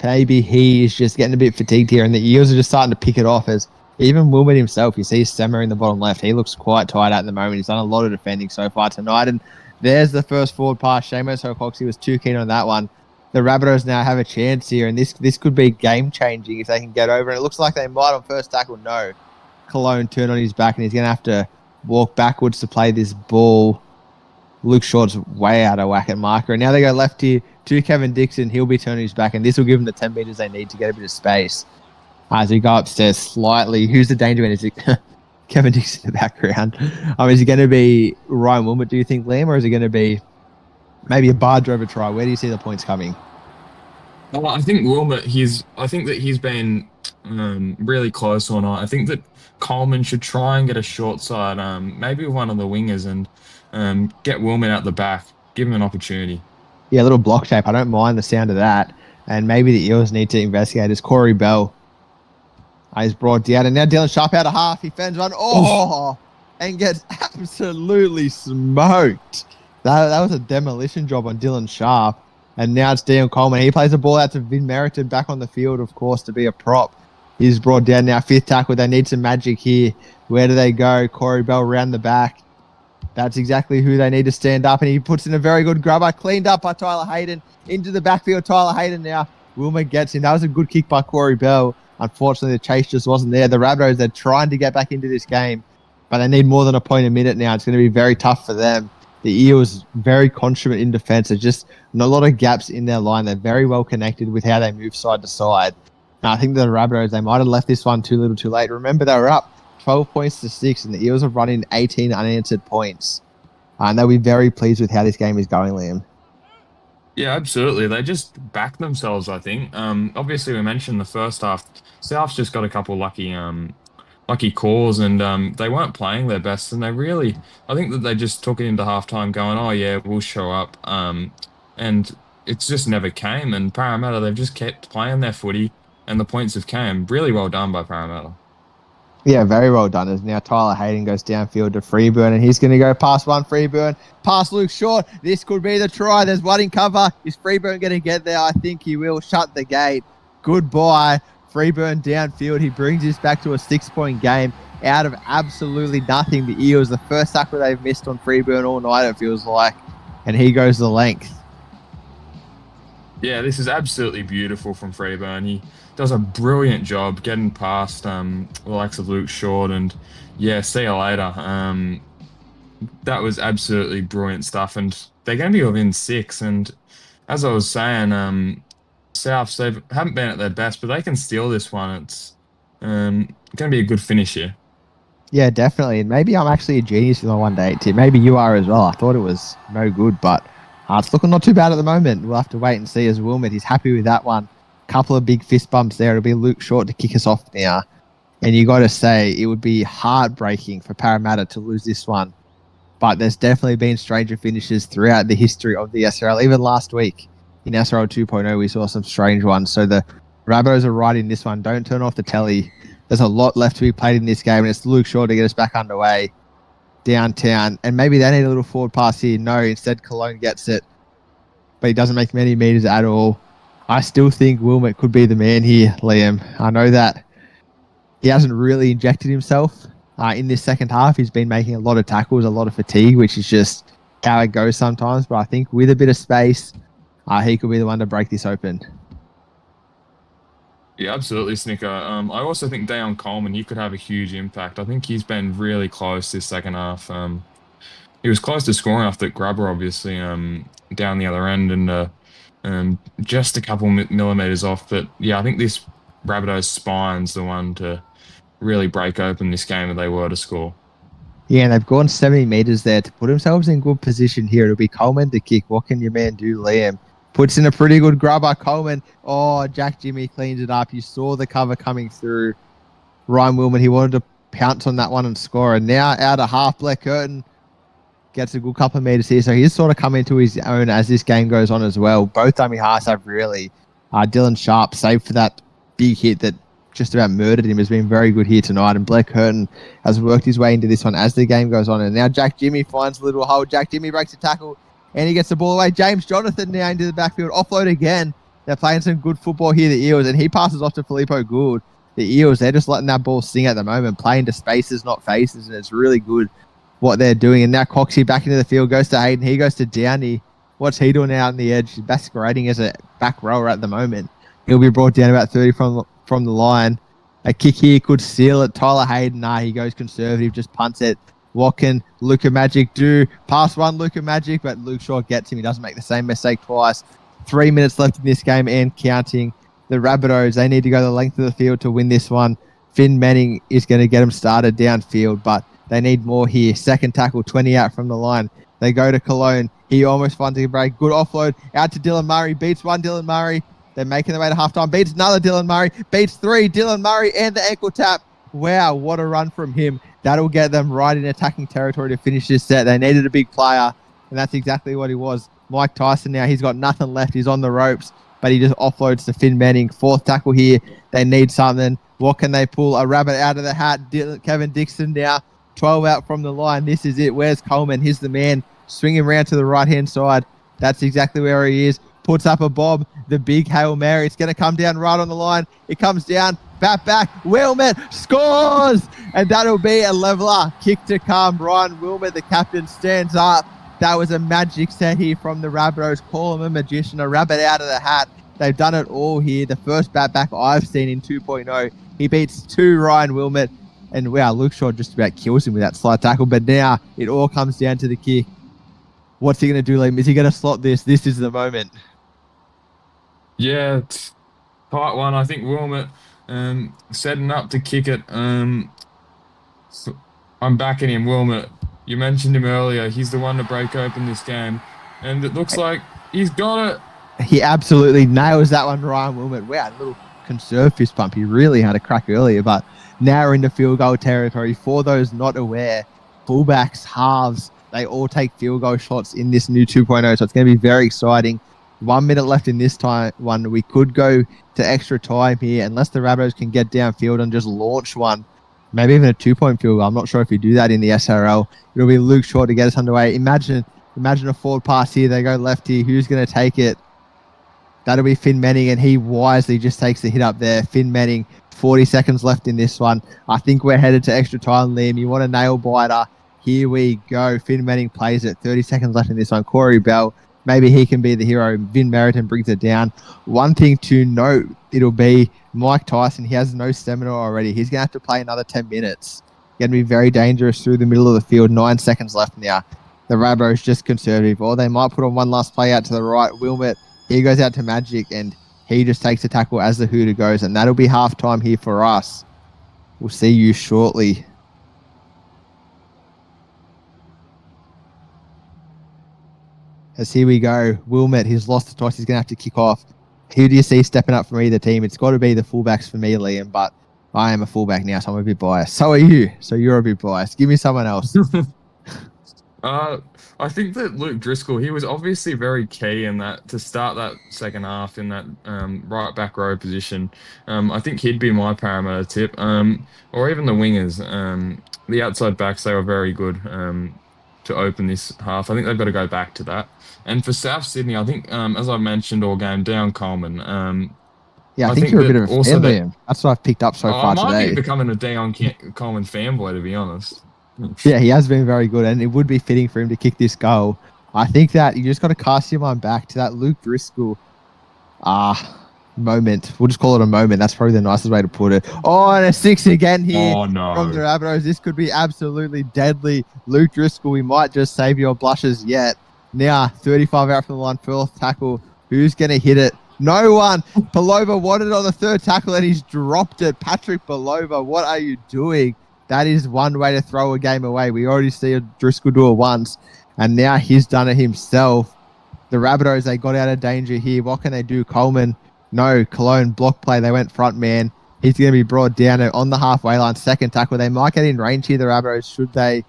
Maybe he is just getting a bit fatigued here, and the Eels are just starting to pick it off. As even Wilmot himself, you see Stemmer in the bottom left. He looks quite tight at the moment. He's done a lot of defending so far tonight, and there's the first forward pass. Seamus O'Coxie was too keen on that one. The Rabbitohs now have a chance here, and this could be game-changing if they can get over. And it looks like they might on first tackle. No. Cologne turned on his back, and he's going to have to walk backwards to play this ball. Luke Short's way out of whack at marker. And now they go left here to Kevin Dixon. He'll be turning his back, and this will give them the 10 metres they need to get a bit of space. As we go upstairs slightly. Who's the danger man? Is it Kevin Dixon in the background? Is it going to be Ryan Wilmot, do you think, Liam, or is it going to be maybe a barge over try? Where do you see the points coming? Well, I think Wilmot, I think that he's been really close all night. I think that Coleman should try and get a short side, maybe with one of the wingers, and get Wilmot out the back, give him an opportunity. Yeah, a little block shape. I don't mind the sound of that. And maybe the Eels need to investigate as Corey Bell is brought down. And now Dylan Sharp out of half. He fends one. Oh! and gets absolutely smoked. That was a demolition job on Dylan Sharp. And now it's Dion Coleman. He plays the ball out to Vin Meriton back on the field, of course, to be a prop. He's brought down now, 5th tackle. They need some magic here. Where do they go? Corey Bell round the back. That's exactly who they need to stand up. And he puts in a very good grubber. Cleaned up by Tyler Hayden. Into the backfield, Tyler Hayden now. Wilmer gets him. That was a good kick by Corey Bell. Unfortunately, the chase just wasn't there. The Rabbitohs, they're trying to get back into this game, but they need more than a point a minute now. It's going to be very tough for them. The Eels very consummate in defence. There's just not a lot of gaps in their line. They're very well connected with how they move side to side. Now, I think the Rabbitohs, they might have left this one too little too late. Remember, they were up 12 points to 6, and the Eels have run in 18 unanswered points. And they'll be very pleased with how this game is going, Liam. Yeah, absolutely. They just backed themselves, I think. Obviously, we mentioned the first half. South's just got a couple lucky calls, and they weren't playing their best. And I think that they just took it into halftime going, oh, yeah, we'll show up. And it's just never came. And Parramatta, they've just kept playing their footy, and the points have came. Really well done by Parramatta. Yeah, very well done. As now Tyler Hayden goes downfield to Freeburn, and he's going to go past one Freeburn, past Luke Short. This could be the try. There's one in cover. Is Freeburn going to get there? I think he will. Shut the gate. Goodbye. Freeburn downfield. He brings this back to a 6-point game out of absolutely nothing. The Eels, the first tackle they've missed on Freeburn all night, it feels like, and he goes the length. Yeah, this is absolutely beautiful from Freeburn. He does a brilliant job getting past the likes of Luke Short, and yeah, see you later. That was absolutely brilliant stuff, and they're going to be within 6. And as I was saying, Souths, they haven't been at their best, but they can steal this one. It's going to be a good finish here. Yeah, definitely. And maybe I'm actually a genius with my 1-day tip. Maybe you are as well. I thought it was no good, but it's looking not too bad at the moment. We'll have to wait and see as Wilmot. He's happy with that one. Couple of big fist bumps there. It'll be Luke Short to kick us off now. And you got to say, it would be heartbreaking for Parramatta to lose this one. But there's definitely been stranger finishes throughout the history of the SRL. Even last week in SRL 2.0, we saw some strange ones. So the Rabbitohs are right in this one. Don't turn off the telly. There's a lot left to be played in this game, and it's Luke Short to get us back underway downtown. And maybe they need a little forward pass here. No, instead Cologne gets it. But he doesn't make many meters at all. I still think Wilmot could be the man here, Liam. I know that he hasn't really injected himself in this second half. He's been making a lot of tackles, a lot of fatigue, which is just how it goes sometimes. But I think with a bit of space, he could be the one to break this open. Yeah, absolutely, Snicker. I also think Dion Coleman, he could have a huge impact. I think he's been really close this second half. He was close to scoring off that grubber, obviously, down the other end, and just a couple millimeters off. But yeah, I think this Rabbitohs spine's the one to really break open this game if they were to score. Yeah, and they've gone 70 metres there to put themselves in good position here. It'll be Coleman to kick. What can your man do, Liam? Puts in a pretty good grubber. Coleman. Oh, Jack Jimmy cleans it up. You saw the cover coming through. Ryan Wilmot, he wanted to pounce on that one and score. And now out of half, Black Curtin gets a good couple of metres here. So he's sort of come into his own as this game goes on as well. Both dummy halves have really. Dylan Sharp, save for that big hit that just about murdered him, has been very good here tonight. And Black Curtin has worked his way into this one as the game goes on. And now Jack Jimmy finds a little hole. Jack Jimmy breaks a tackle and he gets the ball away. James Jonathan now into the backfield. Offload again. They're playing some good football here, the Eels, and he passes off to Filippo Gould. The Eels, they're just letting that ball sing at the moment, playing to spaces, not faces, and it's really good what they're doing. And now Coxie back into the field, goes to Hayden. He goes to Downey. What's he doing out on the edge? He's masquerading as a back rower at the moment. He'll be brought down about 30 from the line. A kick here could seal it. Tyler Hayden, he goes conservative, just punts it. What can Luka Magic do? Pass one, Luka Magic, but Luke Short gets him. He doesn't make the same mistake twice. 3 minutes left in this game and counting. The Rabbitohs, they need to go the length of the field to win this one. Finn Manning is going to get them started downfield, but they need more here. Second tackle, 20 out from the line. They go to Cologne. He almost finds a break. Good offload out to Dylan Murray. Beats one Dylan Murray. They're making their way to halftime. Beats another Dylan Murray. Beats three Dylan Murray and the ankle tap. Wow, what a run from him. That'll get them right in attacking territory to finish this set. They needed a big player, and that's exactly what he was. Mike Tyson now, he's got nothing left. He's on the ropes, but he just offloads to Finn Manning. Fourth tackle here. They need something. What can they pull? A rabbit out of the hat. Kevin Dixon now 12 out from the line. This is it. Where's Coleman? Here's the man. Swing him around to the right-hand side. That's exactly where he is. Puts up a bob. The big Hail Mary. It's going to come down right on the line. It comes down. Back. Wilmot scores! And that'll be a leveler. Kick to come. Ryan Wilmot, the captain, stands up. That was a magic set here from the Rabbitohs. Call him a magician, a rabbit out of the hat. They've done it all here. The first back I've seen in 2.0. He beats 2 Ryan Wilmot. And wow, Luke Shaw just about kills him with that slide tackle. But now it all comes down to the kick. What's he going to do, Liam? Is he going to slot this? This is the moment. Yeah, part one. I think Wilmot setting up to kick it. So I'm backing him, Wilmot. You mentioned him earlier. He's the one to break open this game. And it looks like he's got it. He absolutely nails that one, Ryan Wilmot. Wow, a little conserve fist bump. He really had a crack earlier, but now we're into field goal territory. For those not aware, fullbacks, halves, they all take field goal shots in this new 2.0, so it's going to be very exciting. 1 minute left in this one. We could go to extra time here, unless the Rabbitohs can get downfield and just launch one. Maybe even a 2-point field goal. I'm not sure if you do that in the SRL. It'll be Luke Shaw to get us underway. Imagine a forward pass here. They go left here. Who's going to take it? That'll be Finn Manning, and he wisely just takes the hit up there. Finn Manning, 40 seconds left in this one. I think we're headed to extra time, Liam. You want a nail biter? Here we go. Finn Manning plays it. 30 seconds left in this one. Corey Bell, maybe he can be the hero. Vin Meriton brings it down. One thing to note, it'll be Mike Tyson. He has no stamina already. He's going to have to play another 10 minutes. Going to be very dangerous through the middle of the field. 9 seconds left now. The Rabbitohs just conservative. Or they might put on one last play out to the right. Wilmot, he goes out to Magic, and he just takes the tackle as the hooter goes. And that'll be halftime here for us. We'll see you shortly. As here we go. Wilmot, he's lost the toss. He's going to have to kick off. Who do you see stepping up from either team? It's got to be the fullbacks for me, Liam, but I am a fullback now, so I'm a bit biased. So are you. So you're a bit biased. Give me someone else. I think that Luke Driscoll, he was obviously very key in that to start that second half in that right back row position. I think he'd be my Parramatta tip, or even the wingers. The outside backs, they were very good to open this half. I think they've got to go back to that. And for South Sydney, I think, as I mentioned all game, down Coleman. Yeah, I think you're a bit of a fan, Liam. That's what I've picked up so far today. I might be becoming a Dion Coleman fanboy, to be honest. Yeah, he has been very good, and it would be fitting for him to kick this goal. I think that you just got to cast your mind back to that Luke Driscoll moment. We'll just call it a moment. That's probably the nicest way to put it. Oh, and a 6 again here from the Rabbitohs. This could be absolutely deadly. Luke Driscoll, we might just save your blushes yet. Now, 35 out from the line, fourth tackle. Who's going to hit it? No one. Belova wanted on the third tackle, and he's dropped it. Patrick Belova, what are you doing? That is one way to throw a game away. We already see Driscoll do it once, and now he's done it himself. The Rabbitohs, they got out of danger here. What can they do? Coleman, no. Cologne, block play. They went front man. He's going to be brought down on the halfway line. Second tackle. They might get in range here, the Rabbitohs, should they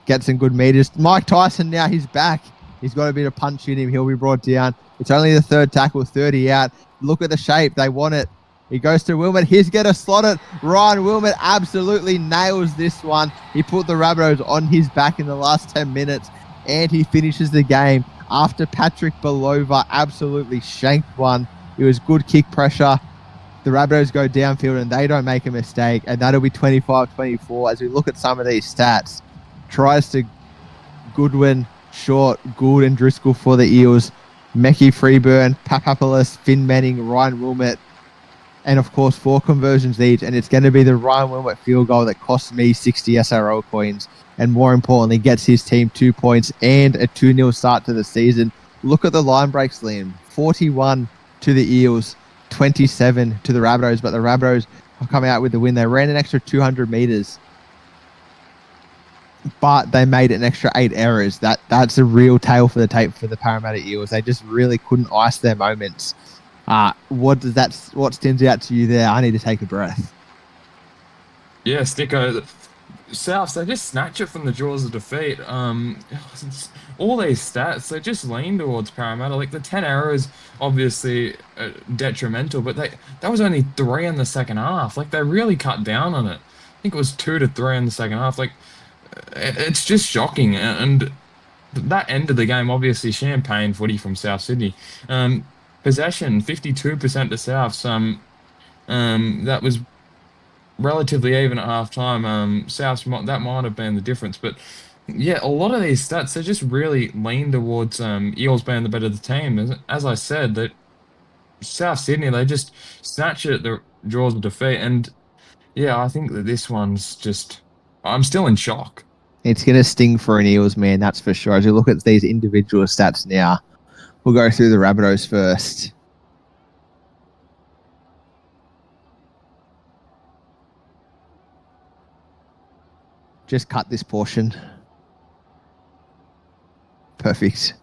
get some good meters. Mike Tyson now, he's back. He's got a bit of punch in him. He'll be brought down. It's only the third tackle, 30 out. Look at the shape. They want it. He goes to Wilmot. He's going to slot it. Ryan Wilmot absolutely nails this one. He put the Rabbitohs on his back in the last 10 minutes, and he finishes the game after Patrick Belova absolutely shanked one. It was good kick pressure. The Rabbitohs go downfield, and they don't make a mistake, and that'll be 25-24. As we look at some of these stats, tries to Goodwin, Short, Gould, and Driscoll for the Eels. Mekhi Freeburn, Papapoulos, Finn Manning, Ryan Wilmot, and of course 4 conversions each, and it's going to be the Ryan Wilmot field goal that costs me 60 SRL coins, and more importantly gets his team 2 points and a 2-0 start to the season. Look at the line breaks, Liam. 41 to the Eels, 27 to the Rabbitohs, but the Rabbitohs have come out with the win. They ran an extra 200 meters, but they made an extra 8 errors. That's a real tail for the tape for the Parramatta Eels. They just really couldn't ice their moments. What stands out to you there? I need to take a breath. Yeah, Sticko. Souths, they just snatch it from the jaws of defeat. All these stats, they just lean towards Parramatta. Like the 10 errors, obviously detrimental, but that was only 3 in the second half. Like they really cut down on it. I think it was 2 to 3 in the second half. Like it's just shocking. And that end of the game, obviously, champagne footy from South Sydney. Possession 52% to Souths. That was relatively even at half time. Souths that might have been the difference, but yeah, a lot of these stats they just really lean towards Eels being the better the team. As I said, that South Sydney they just snatch it at the jaws of defeat, and yeah, I think that this one's just. I'm still in shock. It's going to sting for an Eels, man, that's for sure. As we look at these individual stats now, we'll go through the Rabbitohs first. Just cut this portion. Perfect.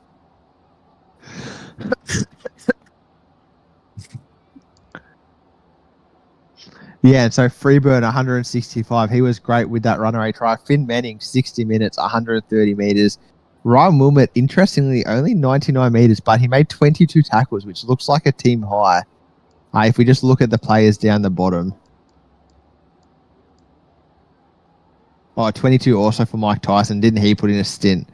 Yeah, and so Freeburn 165. He was great with that runaway try. Finn Manning 60 minutes, 130 meters. Ryan Wilmot, interestingly, only 99 meters, but he made 22 tackles, which looks like a team high. If we just look at the players down the bottom. 22 also for Mike Tyson. Didn't he put in a stint?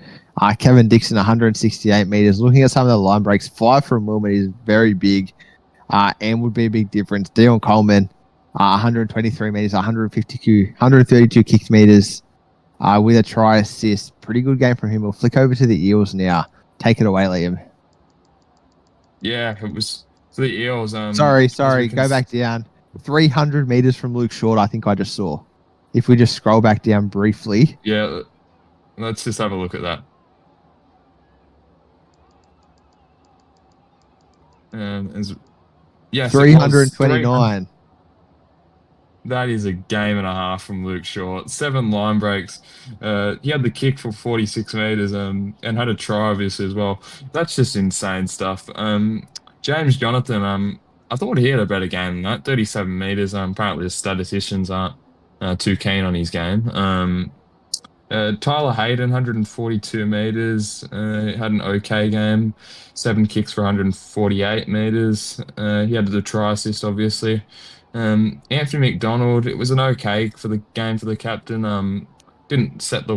Kevin Dixon, 168 meters. Looking at some of the line breaks, 5 from Wilmot is very big and would be a big difference. Dion Coleman, 123 meters, 132 kicked meters with a try assist. Pretty good game from him. We'll flick over to the Eels now. Take it away, Liam. Yeah, it was for the Eels. Sorry. Go back down. 300 meters from Luke Short, I think I just saw. If we just scroll back down briefly. Yeah, let's just have a look at that. Yes, 329. That is a game and a half from Luke Short. 7 line breaks. He had the kick for 46 meters and had a try obviously as well. That's just insane stuff. James Jonathan, I thought he had a better game than that. 37 meters. Apparently the statisticians aren't too keen on his game. Tyler Hayden, 142 meters. Had an okay game. 7 kicks for 148 meters. He had the try assist, obviously. Anthony McDonald, it was an okay for the game for the captain. Didn't set the